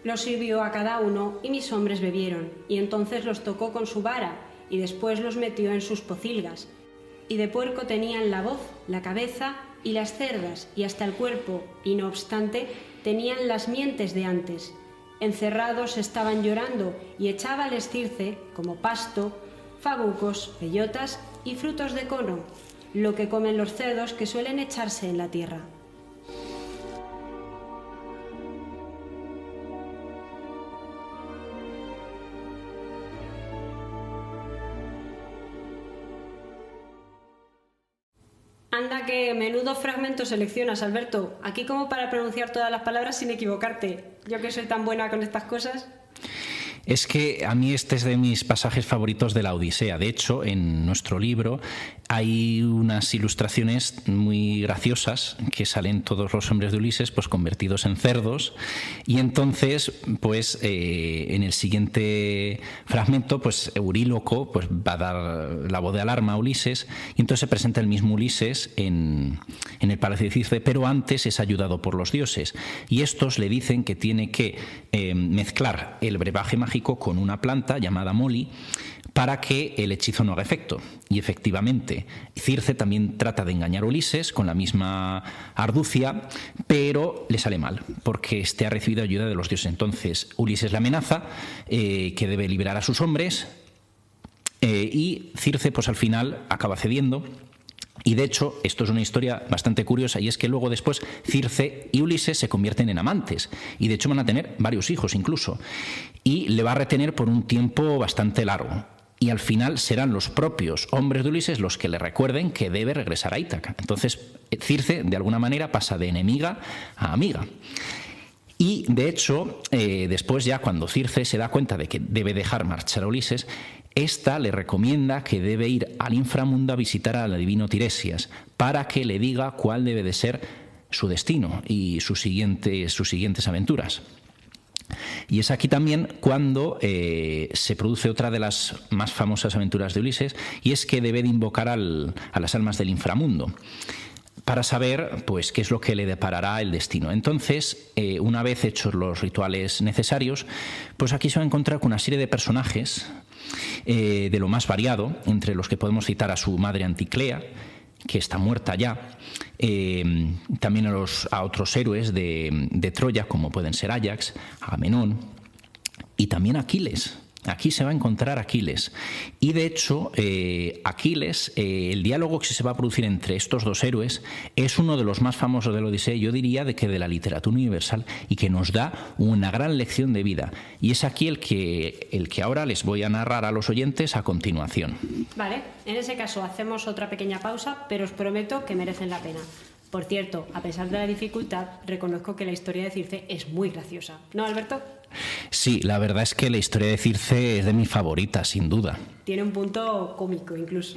[SPEAKER 3] Los sirvió a cada uno, y mis hombres bebieron, y entonces los tocó con su vara, y después los metió en sus pocilgas. Y de puerco tenían la voz, la cabeza y las cerdas, y hasta el cuerpo, y no obstante, tenían las mientes de antes. Encerrados estaban llorando, y echábales Circe, como pasto, fagucos, bellotas y frutos de cono, lo que comen los cerdos que suelen echarse en la tierra. Anda, que menudo fragmento seleccionas, Alberto. Aquí como para pronunciar todas las palabras sin equivocarte. Yo que soy tan buena con estas cosas.
[SPEAKER 2] Es que a mí este es de mis pasajes favoritos de la Odisea. De hecho, en nuestro libro hay unas ilustraciones muy graciosas que salen todos los hombres de Ulises pues convertidos en cerdos, y entonces pues en el siguiente fragmento pues Euríloco pues va a dar la voz de alarma a Ulises, y entonces se presenta el mismo Ulises en el palacio de Circe, pero antes es ayudado por los dioses, y estos le dicen que tiene que mezclar el brebaje mágico con una planta llamada Moli para que el hechizo no haga efecto. Y efectivamente, Circe también trata de engañar a Ulises con la misma arducia, pero le sale mal, porque éste ha recibido ayuda de los dioses. Entonces Ulises le amenaza que debe liberar a sus hombres, y Circe pues al final acaba cediendo. Y de hecho, esto es una historia bastante curiosa, y es que luego después Circe y Ulises se convierten en amantes, y de hecho van a tener varios hijos incluso, y le va a retener por un tiempo bastante largo. Y al final serán los propios hombres de Ulises los que le recuerden que debe regresar a Ítaca. Entonces Circe, de alguna manera, pasa de enemiga a amiga. Y de hecho, después ya cuando Circe se da cuenta de que debe dejar marchar a Ulises, esta le recomienda que debe ir al inframundo a visitar al adivino Tiresias para que le diga cuál debe de ser su destino y sus siguientes aventuras. Y es aquí también cuando se produce otra de las más famosas aventuras de Ulises, y es que debe de invocar a las almas del inframundo para saber pues qué es lo que le deparará el destino. Entonces, una vez hechos los rituales necesarios, pues aquí se va a encontrar con una serie de personajes de lo más variado, entre los que podemos citar a su madre Anticlea, que está muerta ya, también a otros héroes de Troya, como pueden ser Áyax, Agamenón, y también Aquiles. Aquí se va a encontrar Aquiles. Y de hecho, Aquiles, el diálogo que se va a producir entre estos dos héroes es uno de los más famosos de la Odisea, yo diría de la literatura universal, y que nos da una gran lección de vida. Y es aquí el que ahora les voy a narrar a los oyentes a continuación.
[SPEAKER 3] Vale, en ese caso hacemos otra pequeña pausa, pero os prometo que merecen la pena. Por cierto, a pesar de la dificultad, reconozco que la historia de Circe es muy graciosa. ¿No, Alberto?
[SPEAKER 2] Sí, la verdad es que la historia de Circe es de mis favoritas, sin duda.
[SPEAKER 3] Tiene un punto cómico, incluso.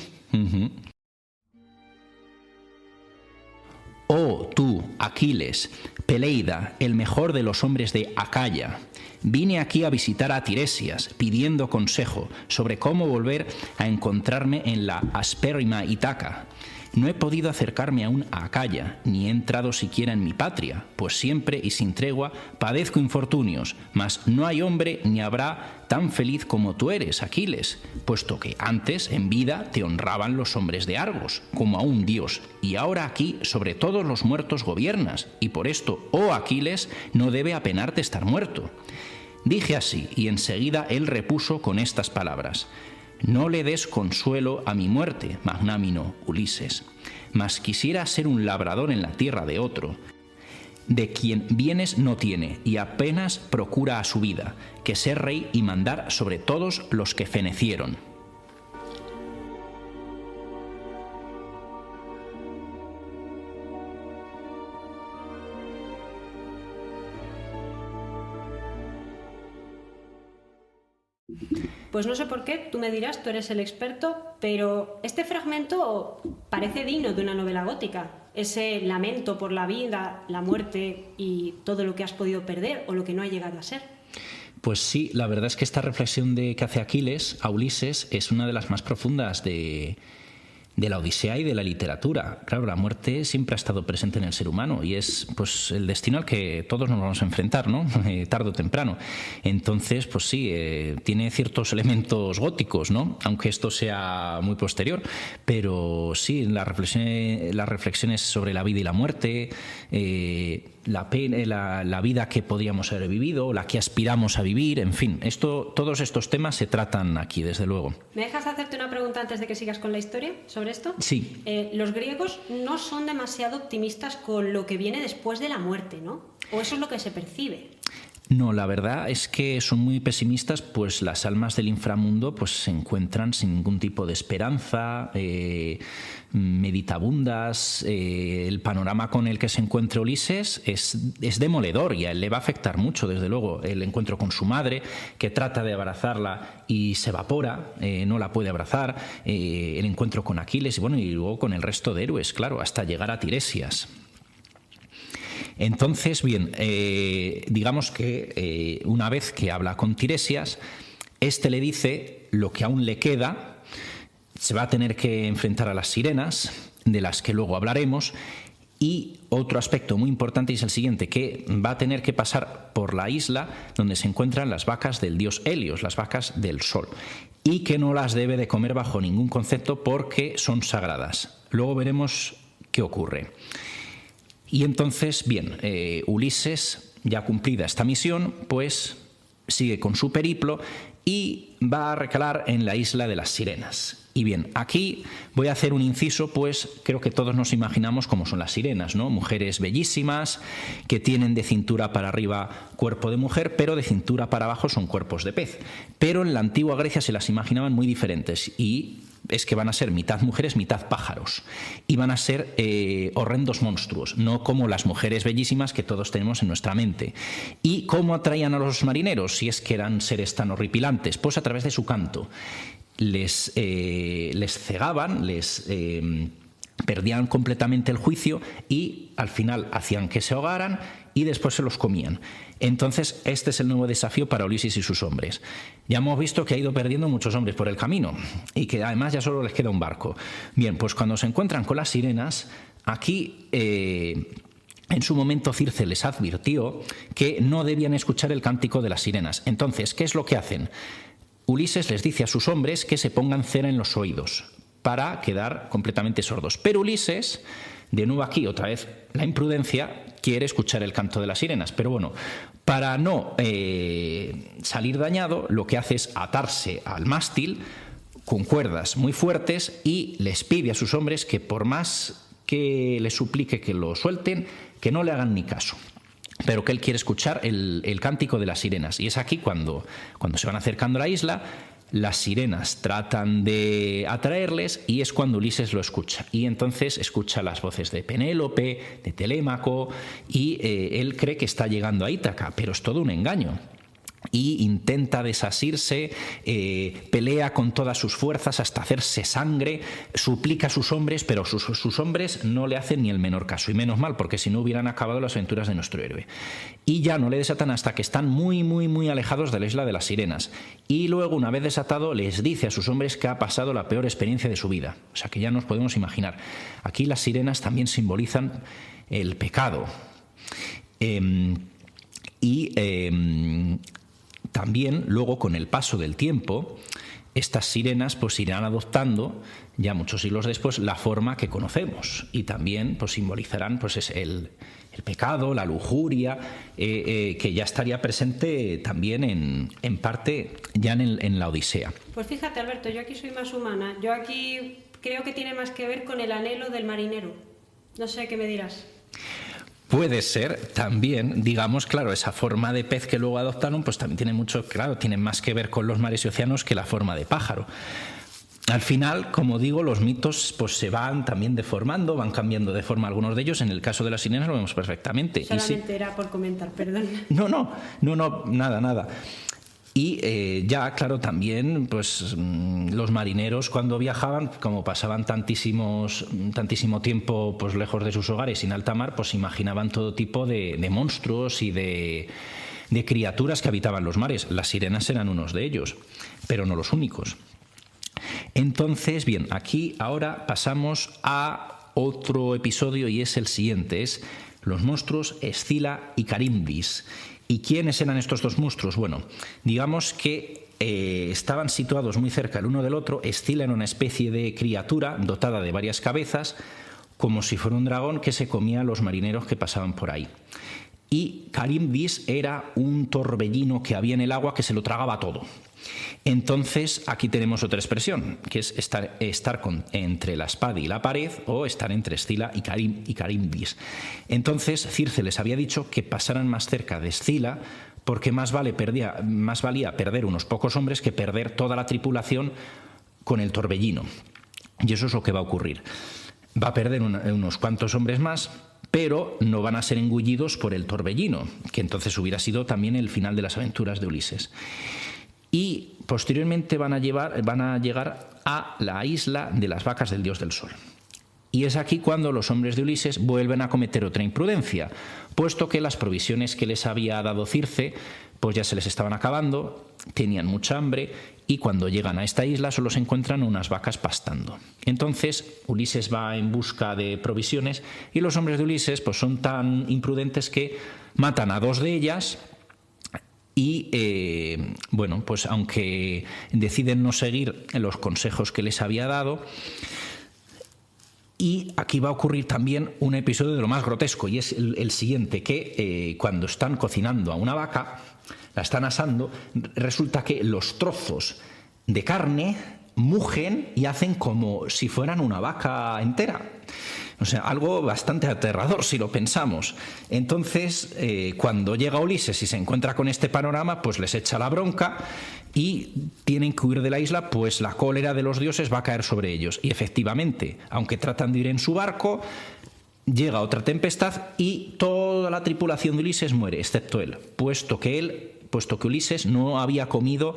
[SPEAKER 2] Oh, tú, Aquiles, Peleida, el mejor de los hombres de Acaya, vine aquí a visitar a Tiresias, pidiendo consejo sobre cómo volver a encontrarme en la aspérrima Ítaca. No he podido acercarme aún a Acaya, ni he entrado siquiera en mi patria, pues siempre y sin tregua padezco infortunios, mas no hay hombre ni habrá tan feliz como tú eres, Aquiles, puesto que antes, en vida, te honraban los hombres de Argos, como a un dios, y ahora aquí sobre todos los muertos gobiernas, y por esto, oh Aquiles, no debe apenarte estar muerto. Dije así, y enseguida él repuso con estas palabras: no le des consuelo a mi muerte, magnámino Ulises, mas quisiera ser un labrador en la tierra de otro, de quien bienes no tiene y apenas procura a su vida, que ser rey y mandar sobre todos los que fenecieron.
[SPEAKER 3] Pues no sé por qué, tú me dirás, tú eres el experto, pero este fragmento parece digno de una novela gótica. Ese lamento por la vida, la muerte y todo lo que has podido perder o lo que no ha llegado a ser.
[SPEAKER 2] Pues sí, la verdad es que esta reflexión que hace Aquiles a Ulises es una de las más profundas de la Odisea y de la literatura. Claro, la muerte siempre ha estado presente en el ser humano y es pues el destino al que todos nos vamos a enfrentar, ¿no? Tarde o temprano. Entonces, pues sí, tiene ciertos elementos góticos, ¿no? Aunque esto sea muy posterior. Pero sí, las reflexiones sobre la vida y la muerte, la vida que podríamos haber vivido, la que aspiramos a vivir, en fin, todos estos temas se tratan aquí, desde luego.
[SPEAKER 3] ¿Me dejas hacerte una pregunta antes de que sigas con la historia sobre esto?
[SPEAKER 2] Sí.
[SPEAKER 3] Los griegos no son demasiado optimistas con lo que viene después de la muerte, ¿no? ¿O eso es lo que se percibe?
[SPEAKER 2] No, la verdad es que son muy pesimistas, pues las almas del inframundo pues se encuentran sin ningún tipo de esperanza, meditabundas. El panorama con el que se encuentra Ulises es demoledor y a él le va a afectar mucho, desde luego. El encuentro con su madre, que trata de abrazarla y se evapora, no la puede abrazar. El encuentro con Aquiles y luego con el resto de héroes, claro, hasta llegar a Tiresias. Entonces, bien, digamos que una vez que habla con Tiresias, este le dice lo que aún le queda. Se va a tener que enfrentar a las sirenas, de las que luego hablaremos, y otro aspecto muy importante es el siguiente, que va a tener que pasar por la isla donde se encuentran las vacas del dios Helios, las vacas del sol, y que no las debe de comer bajo ningún concepto porque son sagradas. Luego veremos qué ocurre. Y entonces, bien, Ulises, ya cumplida esta misión, pues sigue con su periplo y va a recalar en la isla de las sirenas. Y bien, aquí voy a hacer un inciso, pues creo que todos nos imaginamos cómo son las sirenas, ¿no? Mujeres bellísimas que tienen de cintura para arriba cuerpo de mujer, pero de cintura para abajo son cuerpos de pez. Pero en la antigua Grecia se las imaginaban muy diferentes y es que van a ser mitad mujeres, mitad pájaros. Y van a ser horrendos monstruos, no como las mujeres bellísimas que todos tenemos en nuestra mente. ¿Y cómo atraían a los marineros, si es que eran seres tan horripilantes? Pues a través de su canto. Les cegaban, perdían completamente el juicio y al final hacían que se ahogaran y después se los comían. Entonces, este es el nuevo desafío para Ulises y sus hombres. Ya hemos visto que ha ido perdiendo muchos hombres por el camino y que además ya solo les queda un barco. Bien, pues cuando se encuentran con las sirenas, aquí en su momento Circe les advirtió que no debían escuchar el cántico de las sirenas. Entonces, ¿qué es lo que hacen? Ulises les dice a sus hombres que se pongan cera en los oídos para quedar completamente sordos. Pero Ulises, de nuevo aquí, otra vez la imprudencia, quiere escuchar el canto de las sirenas. Pero bueno, para no salir dañado, lo que hace es atarse al mástil con cuerdas muy fuertes y les pide a sus hombres que por más que les suplique que lo suelten, que no le hagan ni caso. Pero que él quiere escuchar el cántico de las sirenas. Y es aquí cuando se van acercando a la isla, las sirenas tratan de atraerles y es cuando Ulises lo escucha. Y entonces escucha las voces de Penélope, de Telémaco, y él cree que está llegando a Ítaca, pero es todo un engaño. Y intenta desasirse, pelea con todas sus fuerzas hasta hacerse sangre, suplica a sus hombres, pero sus hombres no le hacen ni el menor caso. Y menos mal, porque si no hubieran acabado las aventuras de nuestro héroe. Y ya no le desatan hasta que están muy, muy, muy alejados de la isla de las sirenas. Y luego, una vez desatado, les dice a sus hombres que ha pasado la peor experiencia de su vida. O sea que ya nos podemos imaginar. Aquí las sirenas también simbolizan el pecado. También, luego, con el paso del tiempo, estas sirenas pues irán adoptando, ya muchos siglos después, la forma que conocemos. Y también pues simbolizarán pues el pecado, la lujuria, que ya estaría presente también en parte ya en la Odisea.
[SPEAKER 3] Pues fíjate, Alberto, yo aquí soy más humana. Yo aquí creo que tiene más que ver con el anhelo del marinero. No sé qué me dirás.
[SPEAKER 2] Puede ser también, digamos, claro, esa forma de pez que luego adoptaron, pues también tiene mucho, claro, tiene más que ver con los mares y océanos que la forma de pájaro. Al final, como digo, los mitos pues se van también deformando, van cambiando de forma algunos de ellos. En el caso de las sirenas lo vemos perfectamente.
[SPEAKER 3] Solamente era por comentar, perdón.
[SPEAKER 2] No, nada. Y ya, claro, también pues los marineros cuando viajaban, como pasaban tantísimo tiempo pues lejos de sus hogares sin alta mar, pues imaginaban todo tipo de monstruos y de criaturas que habitaban los mares. Las sirenas eran unos de ellos, pero no los únicos. Entonces, bien, aquí ahora pasamos a otro episodio y es el siguiente, es los monstruos Escila y Carimbis. ¿Y quiénes eran estos dos monstruos? Bueno, digamos que estaban situados muy cerca el uno del otro. Escila era una especie de criatura dotada de varias cabezas, como si fuera un dragón que se comía a los marineros que pasaban por ahí. Y Carimbis era un torbellino que había en el agua que se lo tragaba todo. Entonces, aquí tenemos otra expresión, que es estar entre la espada y la pared, o estar entre Escila y Carimbis. Entonces, Circe les había dicho que pasaran más cerca de Escila porque más valía perder unos pocos hombres que perder toda la tripulación con el torbellino. Y eso es lo que va a ocurrir. Va a perder unos cuantos hombres más, pero no van a ser engullidos por el torbellino, que entonces hubiera sido también el final de las aventuras de Ulises. Y posteriormente van a llegar a la isla de las vacas del dios del sol. Y es aquí cuando los hombres de Ulises vuelven a cometer otra imprudencia, puesto que las provisiones que les había dado Circe pues ya se les estaban acabando, tenían mucha hambre y cuando llegan a esta isla solo se encuentran unas vacas pastando. Entonces Ulises va en busca de provisiones y los hombres de Ulises pues son tan imprudentes que matan a 2 de ellas. Y bueno, pues aunque deciden no seguir los consejos que les había dado, y aquí va a ocurrir también un episodio de lo más grotesco, y es el siguiente, que cuando están cocinando a una vaca, la están asando, resulta que los trozos de carne mugen y hacen como si fueran una vaca entera. O sea, algo bastante aterrador si lo pensamos. Entonces, cuando llega Ulises y se encuentra con este panorama, pues les echa la bronca y tienen que huir de la isla, pues la cólera de los dioses va a caer sobre ellos. Y efectivamente, aunque tratan de ir en su barco, llega otra tempestad y toda la tripulación de Ulises muere, excepto él, puesto que Ulises no había comido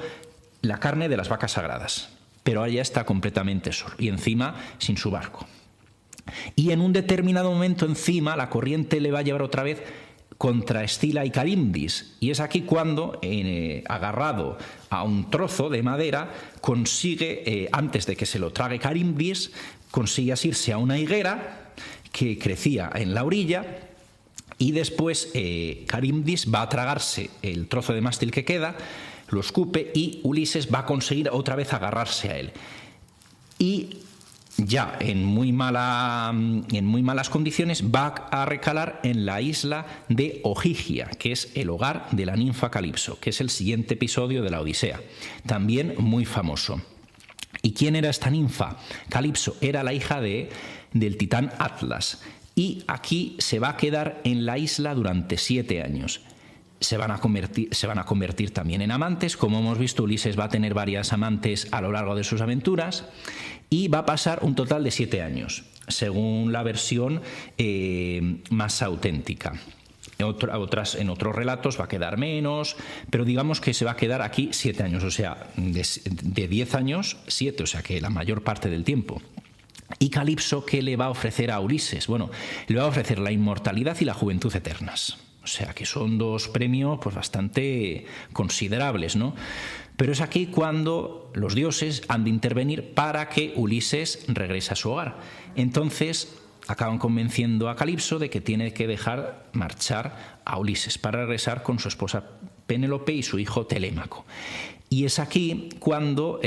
[SPEAKER 2] la carne de las vacas sagradas. Pero ahora ya está completamente solo y encima sin su barco. Y en un determinado momento encima la corriente le va a llevar otra vez contra Escila y Carimbis, y es aquí cuando, agarrado a un trozo de madera, consigue, antes de que se lo trague Carimbis, consigue asirse a una higuera que crecía en la orilla, y después Carimbis va a tragarse el trozo de mástil que queda, lo escupe y Ulises va a conseguir otra vez agarrarse a él. Y ya en muy malas condiciones va a recalar en la isla de Ogygia, que es el hogar de la ninfa Calipso, que es el siguiente episodio de la Odisea, también muy famoso. ¿Y quién era esta ninfa? Calipso era la hija del titán Atlas, y aquí se va a quedar en la isla durante 7 años. Se van a convertir también en amantes. Como hemos visto, Ulises va a tener varias amantes a lo largo de sus aventuras y va a pasar un total de 7 años, según la versión más auténtica. En otros relatos va a quedar menos, pero digamos que se va a quedar aquí 7 años, o sea, de 10 años, 7, o sea que la mayor parte del tiempo. ¿Y Calipso qué le va a ofrecer a Ulises? Bueno, le va a ofrecer la inmortalidad y la juventud eternas. O sea que son 2 premios pues bastante considerables, ¿no? Pero es aquí cuando los dioses han de intervenir para que Ulises regrese a su hogar. Entonces acaban convenciendo a Calipso de que tiene que dejar marchar a Ulises para regresar con su esposa Penélope y su hijo Telémaco. Y es aquí cuando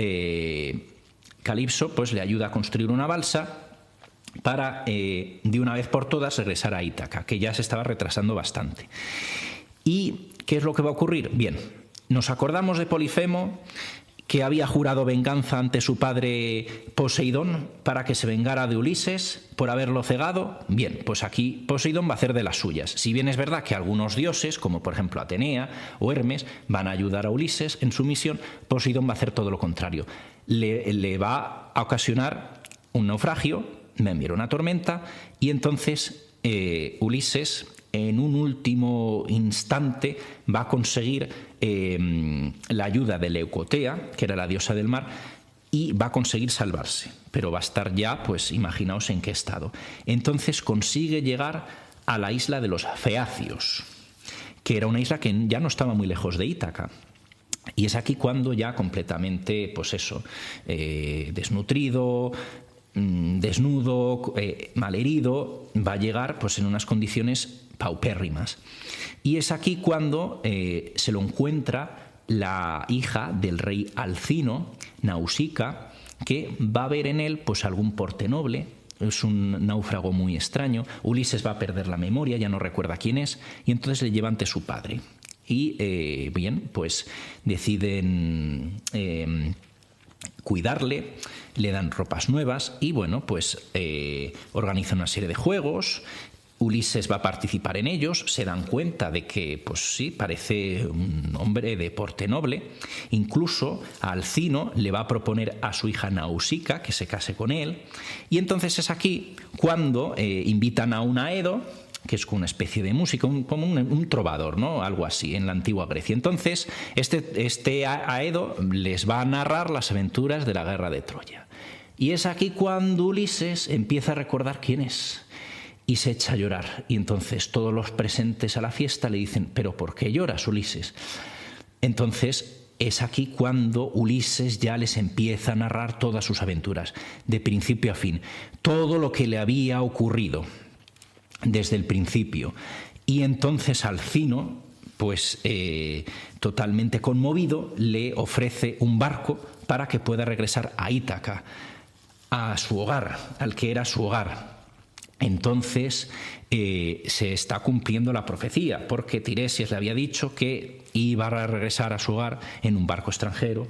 [SPEAKER 2] Calipso pues le ayuda a construir una balsa para de una vez por todas regresar a Ítaca, que ya se estaba retrasando bastante. ¿Y qué es lo que va a ocurrir? Bien, nos acordamos de Polifemo, que había jurado venganza ante su padre Poseidón para que se vengara de Ulises por haberlo cegado. Bien, pues aquí Poseidón va a hacer de las suyas. Si bien es verdad que algunos dioses, como por ejemplo Atenea o Hermes, van a ayudar a Ulises en su misión, Poseidón va a hacer todo lo contrario. Le va a ocasionar un naufragio, me enviará una tormenta, y entonces Ulises, en un último instante, va a conseguir la ayuda de Leucotea, que era la diosa del mar, y va a conseguir salvarse, pero va a estar ya, pues imaginaos en qué estado. Entonces consigue llegar a la isla de los Feacios, que era una isla que ya no estaba muy lejos de Ítaca. Y es aquí cuando ya completamente, pues eso, desnutrido, desnudo, malherido, va a llegar pues en unas condiciones paupérrimas. Y es aquí cuando se lo encuentra la hija del rey Alcino, Nausica, que va a ver en él pues algún porte noble. Es un náufrago muy extraño. Ulises va a perder la memoria, ya no recuerda quién es, y entonces le lleva ante su padre. Y bien, pues deciden cuidarle, le dan ropas nuevas y bueno, pues organizan una serie de juegos Ulises va a participar en ellos, se dan cuenta de que, pues sí, parece un hombre de porte noble. Incluso a Alcino le va a proponer a su hija Nausica que se case con él. Y entonces es aquí cuando invitan a un Aedo, que es una especie de músico, como un trovador, ¿no? Algo así, en la antigua Grecia. Entonces, este Aedo les va a narrar las aventuras de la guerra de Troya. Y es aquí cuando Ulises empieza a recordar quién es. Y se echa a llorar. Y entonces todos los presentes a la fiesta le dicen: ¿pero por qué lloras, Ulises? Entonces es aquí cuando Ulises ya les empieza a narrar todas sus aventuras, de principio a fin, todo lo que le había ocurrido desde el principio. Y entonces Alcino, pues totalmente conmovido, le ofrece un barco para que pueda regresar a Ítaca, a su hogar, al que era su hogar. Entonces se está cumpliendo la profecía, porque Tiresias le había dicho que iba a regresar a su hogar en un barco extranjero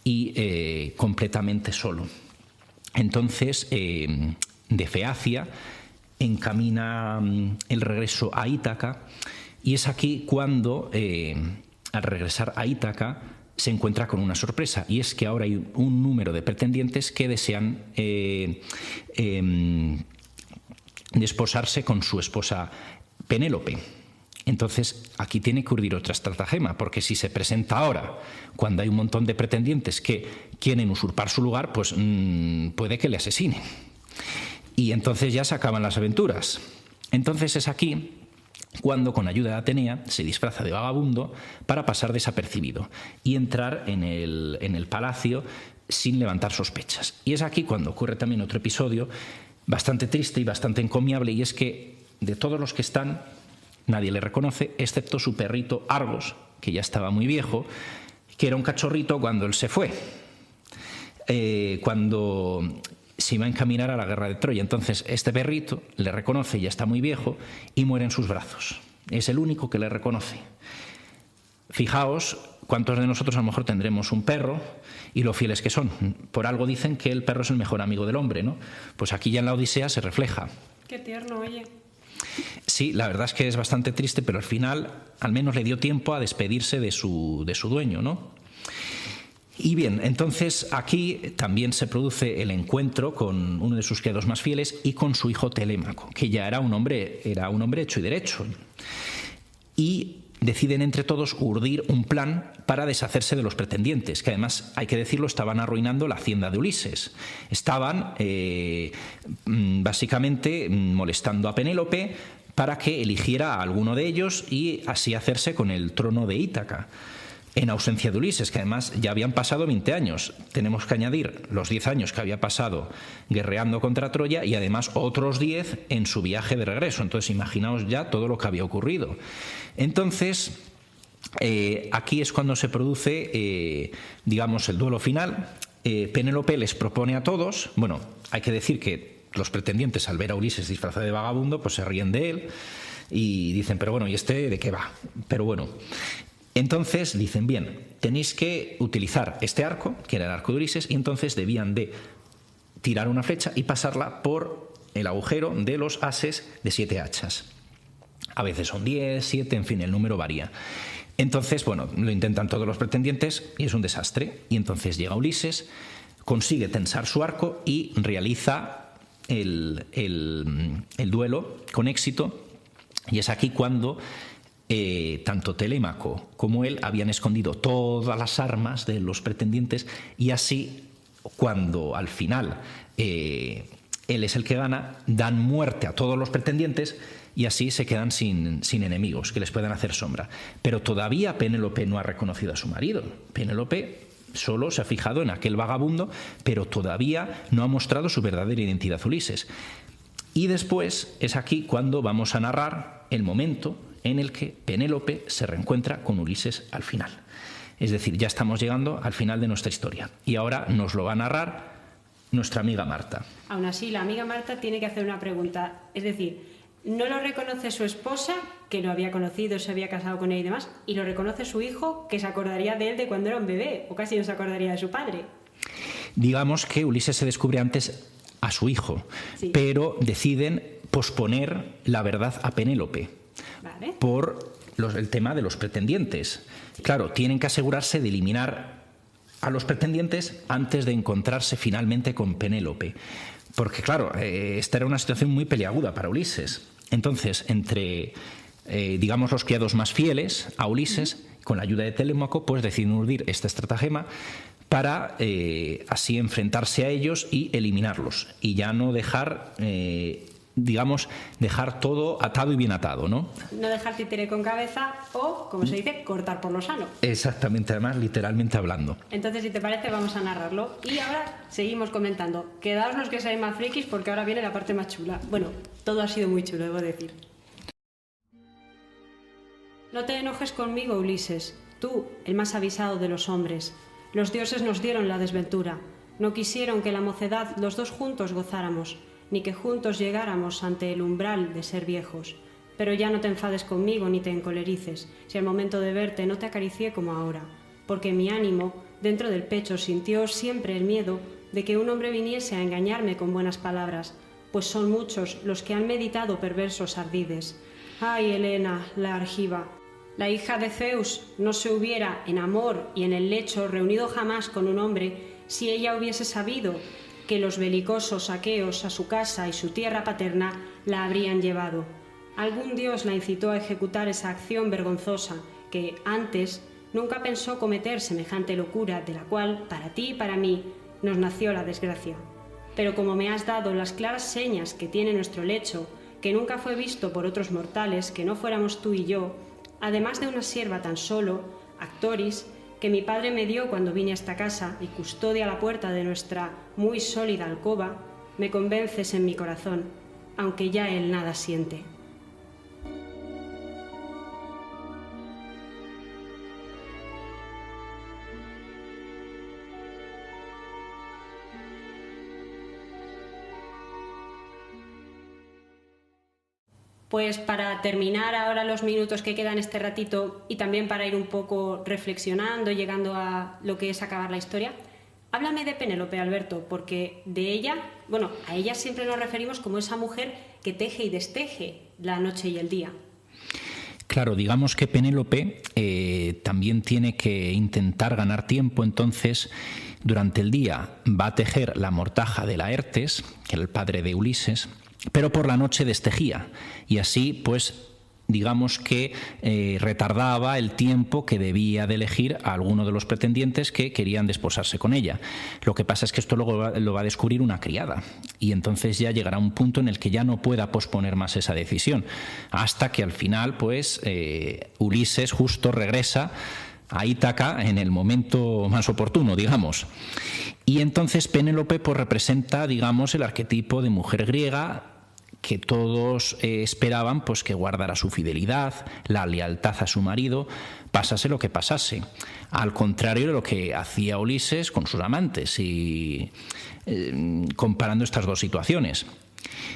[SPEAKER 2] y completamente solo. Entonces, de Feacia encamina el regreso a Ítaca, y es aquí cuando, al regresar a Ítaca, se encuentra con una sorpresa, y es que ahora hay un número de pretendientes que desean desposarse con su esposa Penélope. Entonces aquí tiene que urdir otra estratagema, porque si se presenta ahora, cuando hay un montón de pretendientes que quieren usurpar su lugar, pues puede que le asesinen. Y entonces ya se acaban las aventuras. Entonces es aquí cuando, con ayuda de Atenea, se disfraza de vagabundo para pasar desapercibido y entrar en el palacio sin levantar sospechas. Y es aquí cuando ocurre también otro episodio bastante triste y bastante encomiable, y es que de todos los que están, nadie le reconoce, excepto su perrito Argos, que ya estaba muy viejo, que era un cachorrito cuando él se fue, cuando se iba a encaminar a la guerra de Troya. Entonces este perrito le reconoce, ya está muy viejo, y muere en sus brazos. Es el único que le reconoce. Fijaos cuántos de nosotros a lo mejor tendremos un perro y lo fieles que son. Por algo dicen que el perro es el mejor amigo del hombre, ¿no? Pues aquí ya en la Odisea se refleja.
[SPEAKER 3] Qué tierno, oye.
[SPEAKER 2] Sí, la verdad es que es bastante triste, pero al final al menos le dio tiempo a despedirse de su dueño, ¿no? Y bien, entonces aquí también se produce el encuentro con uno de sus criados más fieles y con su hijo Telémaco, que ya era un hombre hecho y derecho. Y deciden entre todos urdir un plan para deshacerse de los pretendientes, que además, hay que decirlo, estaban arruinando la hacienda de Ulises. Estaban básicamente molestando a Penélope para que eligiera a alguno de ellos y así hacerse con el trono de Ítaca, en ausencia de Ulises, que además ya habían pasado 20 años. Tenemos que añadir los 10 años que había pasado guerreando contra Troya y además otros 10 en su viaje de regreso. Entonces imaginaos ya todo lo que había ocurrido. Entonces aquí es cuando se produce digamos el duelo final. Penélope les propone a todos, bueno, hay que decir que los pretendientes, al ver a Ulises disfrazado de vagabundo, pues se ríen de él y dicen: pero bueno, ¿y este de qué va? Pero bueno, entonces dicen: bien, tenéis que utilizar este arco, que era el arco de Ulises, y entonces debían de tirar una flecha y pasarla por el agujero de los ases de 7 hachas. A veces son 10, 7, en fin, el número varía. Entonces, bueno, lo intentan todos los pretendientes y es un desastre. Y entonces llega Ulises, consigue tensar su arco y realiza el duelo con éxito. Y es aquí cuando tanto Telémaco como él habían escondido todas las armas de los pretendientes, y así, cuando al final él es el que gana, dan muerte a todos los pretendientes y así se quedan sin enemigos que les puedan hacer sombra. Pero todavía Penélope no ha reconocido a su marido. Penélope solo se ha fijado en aquel vagabundo, pero todavía no ha mostrado su verdadera identidad a Ulises. Y después es aquí cuando vamos a narrar el momento en el que Penélope se reencuentra con Ulises al final. Es decir, ya estamos llegando al final de nuestra historia. Y ahora nos lo va a narrar nuestra amiga Marta.
[SPEAKER 3] Aún así, la amiga Marta tiene que hacer una pregunta. Es decir, no lo reconoce su esposa, que lo había conocido, se había casado con él y demás, y lo reconoce su hijo, que se acordaría de él de cuando era un bebé, o casi no se acordaría de su padre.
[SPEAKER 2] Digamos que Ulises se descubre antes a su hijo, sí, pero deciden posponer la verdad a Penélope.
[SPEAKER 3] Vale.
[SPEAKER 2] Por el tema de los pretendientes. Claro, tienen que asegurarse de eliminar a los pretendientes antes de encontrarse finalmente con Penélope. Porque, claro, esta era una situación muy peliaguda para Ulises. Entonces, entre, digamos, los criados más fieles a Ulises, con la ayuda de Telémaco, pues deciden urdir esta estratagema para así enfrentarse a ellos y eliminarlos. Y ya no dejar... digamos, dejar todo atado y bien atado, ¿no?
[SPEAKER 3] No dejar títere con cabeza o, como se dice, cortar por lo sano.
[SPEAKER 2] Exactamente, además, literalmente hablando.
[SPEAKER 3] Entonces, si te parece, vamos a narrarlo. Y ahora seguimos comentando. Quedaos los que seáis más frikis porque ahora viene la parte más chula. Bueno, todo ha sido muy chulo, debo decir. No te enojes conmigo, Ulises. Tú, el más avisado de los hombres. Los dioses nos dieron la desventura. No quisieron que la mocedad los dos juntos gozáramos, ni que juntos llegáramos ante el umbral de ser viejos. Pero ya no te enfades conmigo ni te encolerices, si al momento de verte no te acaricié como ahora, porque mi ánimo, dentro del pecho, sintió siempre el miedo de que un hombre viniese a engañarme con buenas palabras, pues son muchos los que han meditado perversos ardides. Ay, Helena, la argiva, la hija de Zeus, no se hubiera en amor y en el lecho reunido jamás con un hombre si ella hubiese sabido que los belicosos aqueos a su casa y su tierra paterna la habrían llevado. Algún dios la incitó a ejecutar esa acción vergonzosa que, antes, nunca pensó cometer semejante locura de la cual, para ti y para mí, nos nació la desgracia. Pero como me has dado las claras señas que tiene nuestro lecho, que nunca fue visto por otros mortales que no fuéramos tú y yo, además de una sierva tan solo, Actoris, que mi padre me dio cuando vine a esta casa y custodia la puerta de nuestra muy sólida alcoba, me convences en mi corazón, aunque ya él nada siente. Pues para terminar ahora los minutos que quedan este ratito y también para ir un poco reflexionando, llegando a lo que es acabar la historia, háblame de Penélope, Alberto, porque de ella, bueno, a ella siempre nos referimos como esa mujer que teje y desteje la noche y el día.
[SPEAKER 2] Claro, digamos que Penélope también tiene que intentar ganar tiempo, entonces durante el día va a tejer la mortaja de Laertes, que era el padre de Ulises, pero por la noche destejía y así pues digamos que retardaba el tiempo que debía de elegir a alguno de los pretendientes que querían desposarse con ella. Lo que pasa es que esto luego lo va a descubrir una criada y entonces ya llegará un punto en el que ya no pueda posponer más esa decisión, hasta que al final pues Ulises justo regresa a Ítaca en el momento más oportuno, digamos. Y entonces Penélope pues representa, digamos, el arquetipo de mujer griega que todos esperaban pues que guardara su fidelidad, la lealtad a su marido, pasase lo que pasase. Al contrario de lo que hacía Ulises con sus amantes, y comparando estas dos situaciones.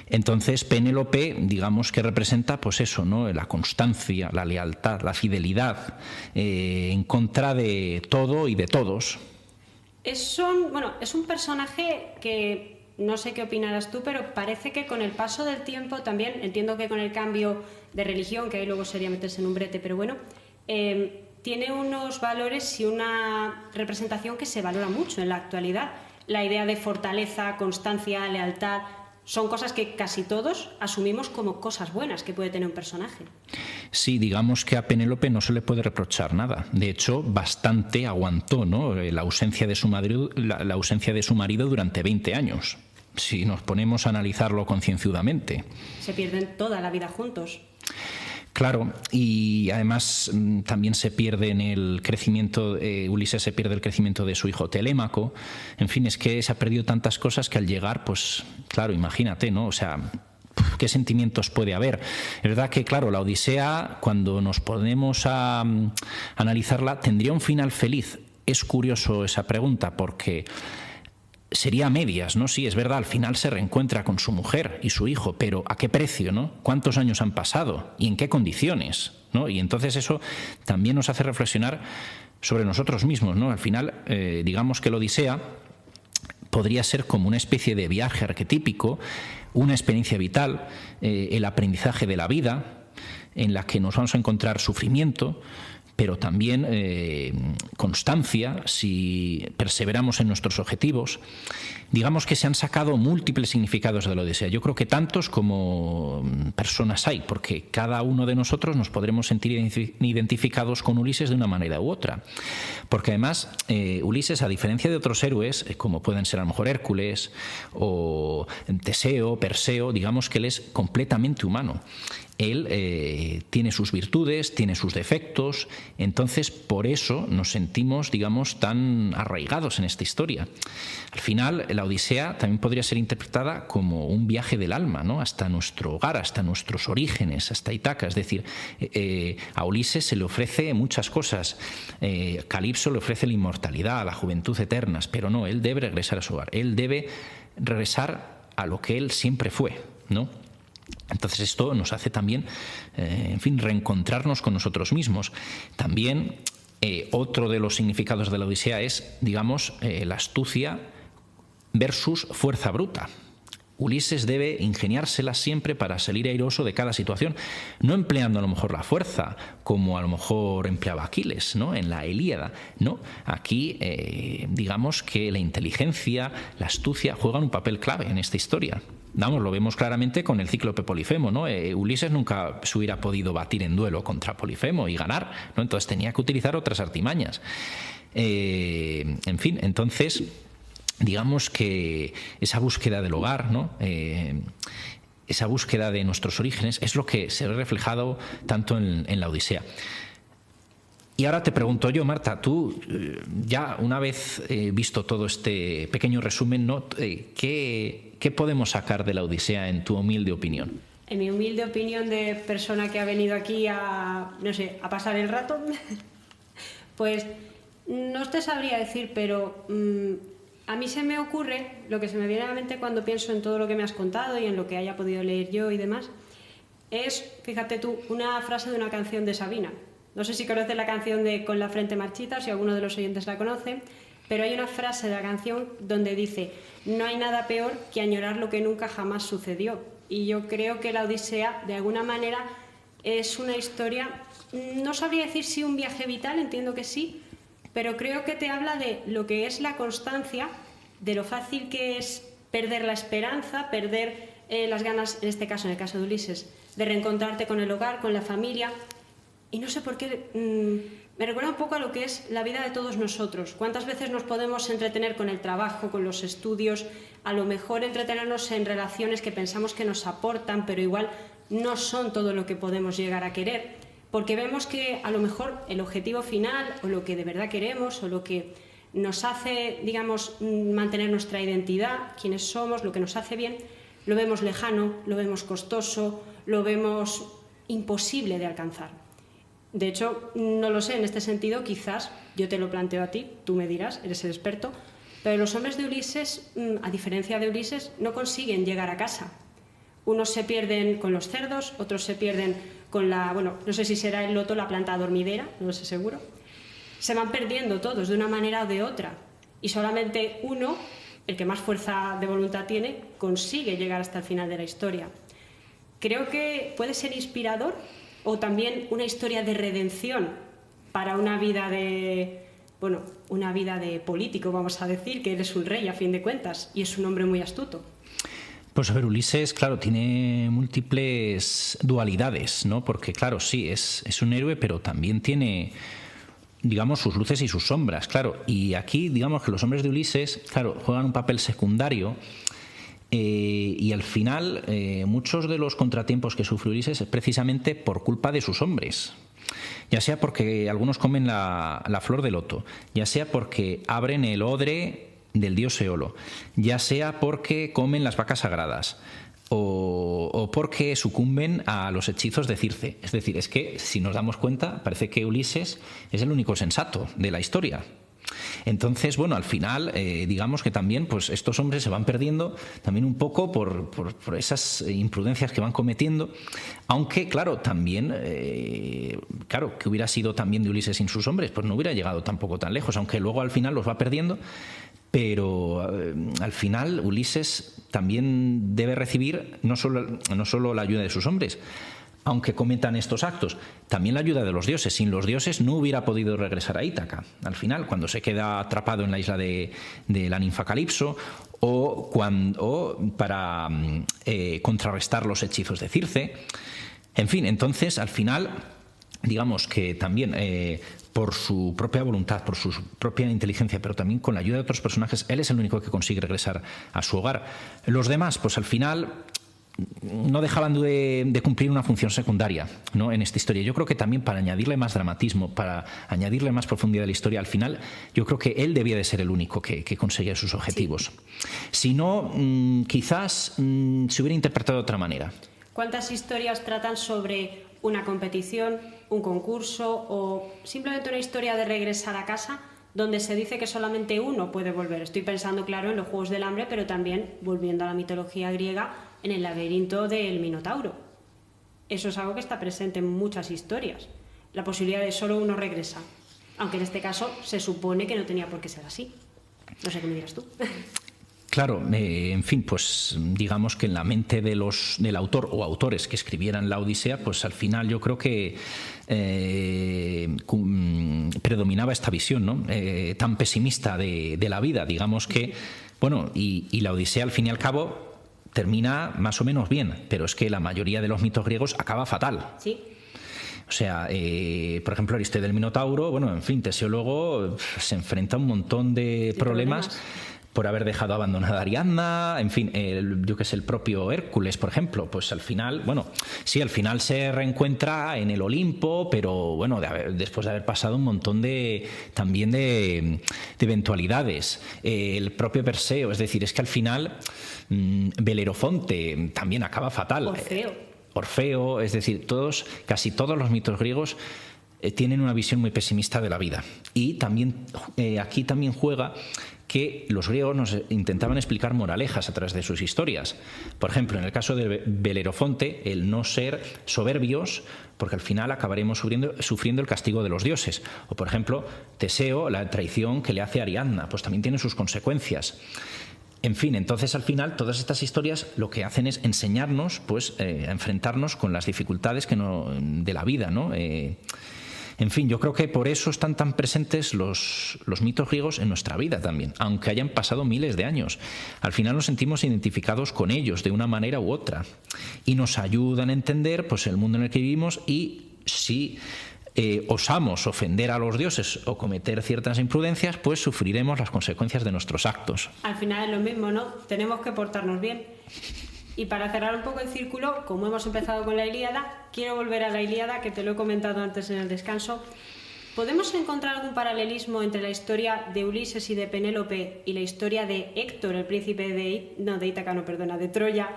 [SPEAKER 2] Entonces Penélope, digamos que representa pues eso, ¿no? La constancia, la lealtad, la fidelidad, en contra de todo y de todos.
[SPEAKER 3] Es un personaje que no sé qué opinarás tú, pero parece que con el paso del tiempo también, entiendo que con el cambio de religión, que ahí luego sería meterse en un brete, pero bueno, tiene unos valores y una representación que se valora mucho en la actualidad. La idea de fortaleza, constancia, lealtad, son cosas que casi todos asumimos como cosas buenas que puede tener un personaje.
[SPEAKER 2] Sí, digamos que a Penélope no se le puede reprochar nada. De hecho, bastante aguantó, ¿no? la ausencia de su marido durante 20 años. Si nos ponemos a analizarlo concienzudamente.
[SPEAKER 3] Se pierden toda la vida juntos.
[SPEAKER 2] Claro, y además también se pierde en el crecimiento, Ulises se pierde el crecimiento de su hijo Telémaco. En fin, es que se ha perdido tantas cosas que al llegar, pues claro, imagínate, ¿no? O sea, ¿qué sentimientos puede haber? Es verdad que, claro, la Odisea, cuando nos ponemos a analizarla, tendría un final feliz. Es curioso esa pregunta porque sería a medias, ¿no? Sí, es verdad, al final se reencuentra con su mujer y su hijo, pero ¿a qué precio, no? ¿Cuántos años han pasado? ¿Y en qué condiciones? ¿No? Y entonces eso también nos hace reflexionar sobre nosotros mismos, ¿no? Al final, digamos que la Odisea podría ser como una especie de viaje arquetípico, una experiencia vital, el aprendizaje de la vida, en la que nos vamos a encontrar sufrimiento, pero también constancia si perseveramos en nuestros objetivos. Digamos que se han sacado múltiples significados de la Odisea. Yo creo que tantos como personas hay, porque cada uno de nosotros nos podremos sentir identificados con Ulises de una manera u otra. Porque además Ulises, a diferencia de otros héroes, como pueden ser a lo mejor Hércules o Teseo, Perseo, digamos que él es completamente humano. Él tiene sus virtudes, tiene sus defectos, entonces por eso nos sentimos, digamos, tan arraigados en esta historia. Al final, la Odisea también podría ser interpretada como un viaje del alma, ¿no? Hasta nuestro hogar, hasta nuestros orígenes, hasta Ítaca. Es decir, a Ulises se le ofrece muchas cosas. Calipso le ofrece la inmortalidad, la juventud eternas, pero no, él debe regresar a su hogar. Él debe regresar a lo que él siempre fue, ¿no? Entonces esto nos hace también, reencontrarnos con nosotros mismos. También otro de los significados de la Odisea es, digamos, la astucia versus fuerza bruta. Ulises debe ingeniársela siempre para salir airoso de cada situación, no empleando a lo mejor la fuerza, como a lo mejor empleaba Aquiles, ¿no? En la Ilíada. No, aquí digamos que la inteligencia, la astucia juegan un papel clave en esta historia. Vamos, lo vemos claramente con el cíclope Polifemo, ¿no? Ulises nunca se hubiera podido batir en duelo contra Polifemo y ganar, ¿no? Entonces tenía que utilizar otras artimañas. Entonces, digamos que esa búsqueda del hogar, ¿no? Esa búsqueda de nuestros orígenes es lo que se ve reflejado tanto en la Odisea. Y ahora te pregunto yo, Marta, tú ya una vez visto todo este pequeño resumen, ¿no? ¿Qué podemos sacar de la Odisea en tu humilde opinión?
[SPEAKER 3] En mi humilde opinión de persona que ha venido aquí a pasar el rato, pues no te sabría decir, pero a mí se me ocurre, lo que se me viene a la mente cuando pienso en todo lo que me has contado y en lo que haya podido leer yo y demás, es, fíjate tú, una frase de una canción de Sabina. No sé si conoces la canción de Con la frente marchita, o si alguno de los oyentes la conoce, pero hay una frase de la canción donde dice: no hay nada peor que añorar lo que nunca jamás sucedió. Y yo creo que la Odisea, de alguna manera, es una historia, no sabría decir si un viaje vital, entiendo que sí, pero creo que te habla de lo que es la constancia, de lo fácil que es perder la esperanza, perder las ganas, en este caso, en el caso de Ulises, de reencontrarte con el hogar, con la familia. Y no sé por qué, me recuerda un poco a lo que es la vida de todos nosotros. ¿Cuántas veces nos podemos entretener con el trabajo, con los estudios? A lo mejor entretenernos en relaciones que pensamos que nos aportan, pero igual no son todo lo que podemos llegar a querer, porque vemos que a lo mejor el objetivo final, o lo que de verdad queremos, o lo que nos hace, digamos, mantener nuestra identidad, quiénes somos, lo que nos hace bien, lo vemos lejano, lo vemos costoso, lo vemos imposible de alcanzar. De hecho, no lo sé, en este sentido quizás yo te lo planteo a ti, tú me dirás, eres el experto, pero los hombres de Ulises, a diferencia de Ulises, no consiguen llegar a casa. Unos se pierden con los cerdos, otros se pierden con no sé si será el loto, la planta dormidera, no lo sé seguro. Se van perdiendo todos de una manera o de otra, y solamente uno, el que más fuerza de voluntad tiene, consigue llegar hasta el final de la historia. Creo que puede ser inspirador, o también una historia de redención para una vida de político, vamos a decir, que él es un rey a fin de cuentas y es un hombre muy astuto.
[SPEAKER 2] Pues a ver, Ulises, claro, tiene múltiples dualidades, ¿no? Porque claro, sí, es un héroe, pero también tiene, digamos, sus luces y sus sombras, claro. Y aquí, digamos que los hombres de Ulises, claro, juegan un papel secundario. Y al final muchos de los contratiempos que sufre Ulises es precisamente por culpa de sus hombres, ya sea porque algunos comen la flor de loto, ya sea porque abren el odre del dios Eolo, ya sea porque comen las vacas sagradas o porque sucumben a los hechizos de Circe. Es decir, es que si nos damos cuenta parece que Ulises es el único sensato de la historia. Entonces, bueno, al final, digamos que también pues estos hombres se van perdiendo también un poco por esas imprudencias que van cometiendo, aunque, claro, también, claro, que hubiera sido también de Ulises sin sus hombres, pues no hubiera llegado tampoco tan lejos, aunque luego al final los va perdiendo, pero al final Ulises también debe recibir no solo la ayuda de sus hombres, aunque cometan estos actos, también la ayuda de los dioses. Sin los dioses no hubiera podido regresar a Ítaca. Al final, cuando se queda atrapado en la isla de la ninfa Calipso, o para contrarrestar los hechizos de Circe. En fin, entonces, al final, digamos que también por su propia voluntad, por su propia inteligencia, pero también con la ayuda de otros personajes, él es el único que consigue regresar a su hogar. Los demás, pues al final no dejaban de cumplir una función secundaria, ¿no?, en esta historia. Yo creo que también para añadirle más dramatismo, para añadirle más profundidad a la historia, al final yo creo que él debía de ser el único que conseguía sus objetivos. Sí. Si no, quizás se hubiera interpretado de otra manera.
[SPEAKER 3] ¿Cuántas historias tratan sobre una competición, un concurso o simplemente una historia de regresar a casa donde se dice que solamente uno puede volver? Estoy pensando, claro, en los Juegos del Hambre, pero también, volviendo a la mitología griega, en el laberinto del Minotauro. Eso es algo que está presente en muchas historias, la posibilidad de solo uno regresa, aunque en este caso se supone que no tenía por qué ser así. No sé qué me dirás tú.
[SPEAKER 2] Claro, en fin, pues digamos que en la mente del autor o autores que escribieran la Odisea, pues al final yo creo que predominaba esta visión, ¿no?, tan pesimista de la vida. Digamos que, bueno, y la Odisea al fin y al cabo termina más o menos bien, pero es que la mayoría de los mitos griegos acaba fatal.
[SPEAKER 3] Sí.
[SPEAKER 2] O sea, por ejemplo, la historia del Minotauro, bueno, en fin, Teseo luego se enfrenta a un montón de problemas por haber dejado abandonada a Ariadna, en fin, yo que sé, el propio Hércules, por ejemplo, pues al final, bueno, sí, al final se reencuentra en el Olimpo, pero bueno, después de haber pasado un montón también de eventualidades. El propio Perseo, es decir, es que al final Belerofonte también acaba fatal. Orfeo, es decir, casi todos los mitos griegos tienen una visión muy pesimista de la vida. Y también aquí también juega que los griegos nos intentaban explicar moralejas a través de sus historias. Por ejemplo, en el caso de Belerofonte, el no ser soberbios, porque al final acabaremos sufriendo el castigo de los dioses. O, por ejemplo, Teseo, la traición que le hace a Ariadna, pues también tiene sus consecuencias. En fin, entonces al final todas estas historias lo que hacen es enseñarnos, pues, a enfrentarnos con las dificultades de la vida, ¿no? En fin, yo creo que por eso están tan presentes los mitos griegos en nuestra vida también, aunque hayan pasado miles de años. Al final nos sentimos identificados con ellos de una manera u otra y nos ayudan a entender, pues, el mundo en el que vivimos, y si osamos ofender a los dioses o cometer ciertas imprudencias, pues sufriremos las consecuencias de nuestros actos.
[SPEAKER 3] Al final es lo mismo, ¿no? Tenemos que portarnos bien. Y para cerrar un poco el círculo, como hemos empezado con la Ilíada, quiero volver a la Ilíada, que te lo he comentado antes en el descanso. ¿Podemos encontrar algún paralelismo entre la historia de Ulises y de Penélope y la historia de Héctor, el príncipe de Troya,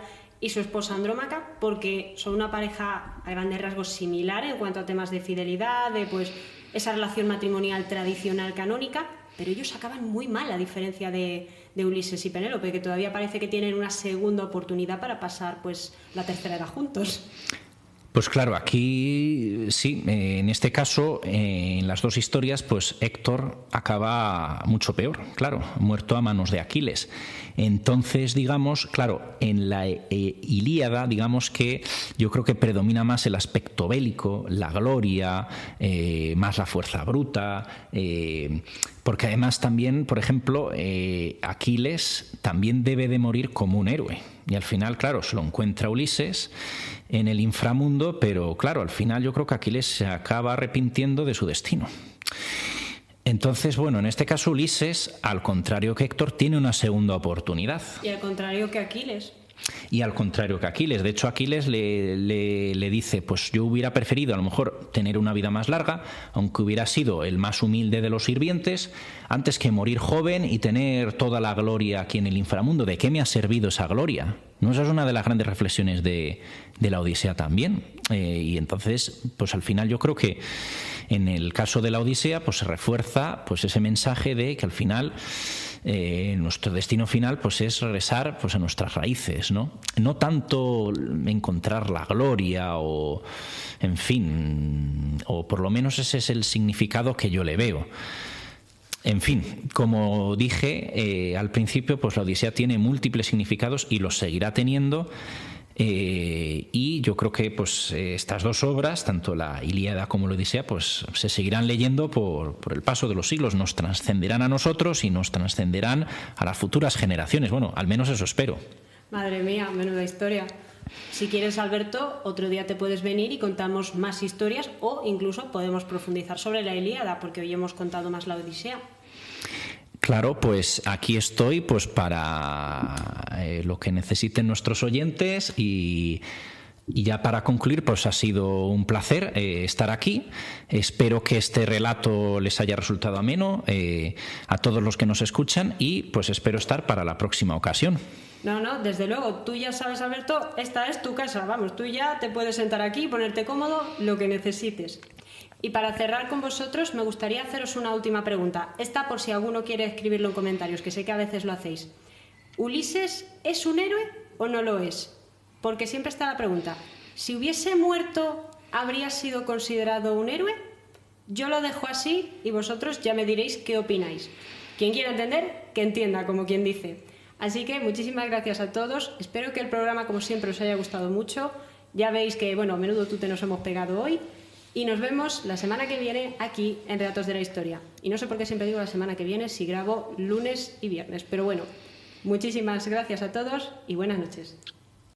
[SPEAKER 3] y su esposa Andrómaca? Porque son una pareja a grandes rasgos similar en cuanto a temas de fidelidad, de pues esa relación matrimonial tradicional canónica, pero ellos acaban muy mal, a diferencia de Ulises y Penélope, que todavía parece que tienen una segunda oportunidad para pasar, pues, la tercera edad juntos.
[SPEAKER 2] Pues claro, aquí sí, en este caso, en las dos historias, pues Héctor acaba mucho peor, claro, muerto a manos de Aquiles. Entonces, digamos, claro, en la Ilíada, digamos que yo creo que predomina más el aspecto bélico, la gloria, más la fuerza bruta, porque además también, por ejemplo, Aquiles también debe de morir como un héroe. Y al final, claro, se lo encuentra Ulises en el inframundo, pero claro, al final yo creo que Aquiles se acaba arrepintiendo de su destino. Entonces, bueno, en este caso Ulises, al contrario que Héctor, tiene una segunda oportunidad.
[SPEAKER 3] Y al contrario que Aquiles.
[SPEAKER 2] Y al contrario que Aquiles. De hecho, Aquiles le dice, pues yo hubiera preferido a lo mejor tener una vida más larga, aunque hubiera sido el más humilde de los sirvientes, antes que morir joven y tener toda la gloria aquí en el inframundo. ¿De qué me ha servido esa gloria? ¿No? Esa es una de las grandes reflexiones de la Odisea también. Y entonces, pues al final yo creo que en el caso de la Odisea, pues se refuerza, pues, ese mensaje de que al final nuestro destino final, pues, es regresar, pues, a nuestras raíces, ¿no? No tanto encontrar la gloria o, en fin, o por lo menos ese es el significado que yo le veo. En fin, como dije al principio, pues la Odisea tiene múltiples significados y los seguirá teniendo. Y yo creo que pues estas dos obras, tanto la Ilíada como la Odisea, pues se seguirán leyendo por el paso de los siglos, nos trascenderán a nosotros y nos trascenderán a las futuras generaciones. Bueno, al menos eso espero.
[SPEAKER 3] Madre mía, menuda historia. Si quieres, Alberto, otro día te puedes venir y contamos más historias, o incluso podemos profundizar sobre la Ilíada, porque hoy hemos contado más la Odisea.
[SPEAKER 2] Claro, pues aquí estoy pues para lo que necesiten nuestros oyentes y ya para concluir, pues ha sido un placer estar aquí. Espero que este relato les haya resultado ameno a todos los que nos escuchan y pues espero estar para la próxima ocasión.
[SPEAKER 3] No, desde luego, tú ya sabes, Alberto, esta es tu casa, vamos, tú ya te puedes sentar aquí, ponerte cómodo, lo que necesites. Y para cerrar con vosotros, me gustaría haceros una última pregunta. Esta por si alguno quiere escribirlo en comentarios, que sé que a veces lo hacéis. ¿Ulises es un héroe o no lo es? Porque siempre está la pregunta, si hubiese muerto, ¿habría sido considerado un héroe? Yo lo dejo así y vosotros ya me diréis qué opináis. Quien quiera entender, que entienda, como quien dice. Así que muchísimas gracias a todos. Espero que el programa, como siempre, os haya gustado mucho. Ya veis que, bueno, menudo tute nos hemos pegado hoy. Y nos vemos la semana que viene aquí en Relatos de la Historia. Y no sé por qué siempre digo la semana que viene si grabo lunes y viernes. Pero bueno, muchísimas gracias a todos y buenas noches.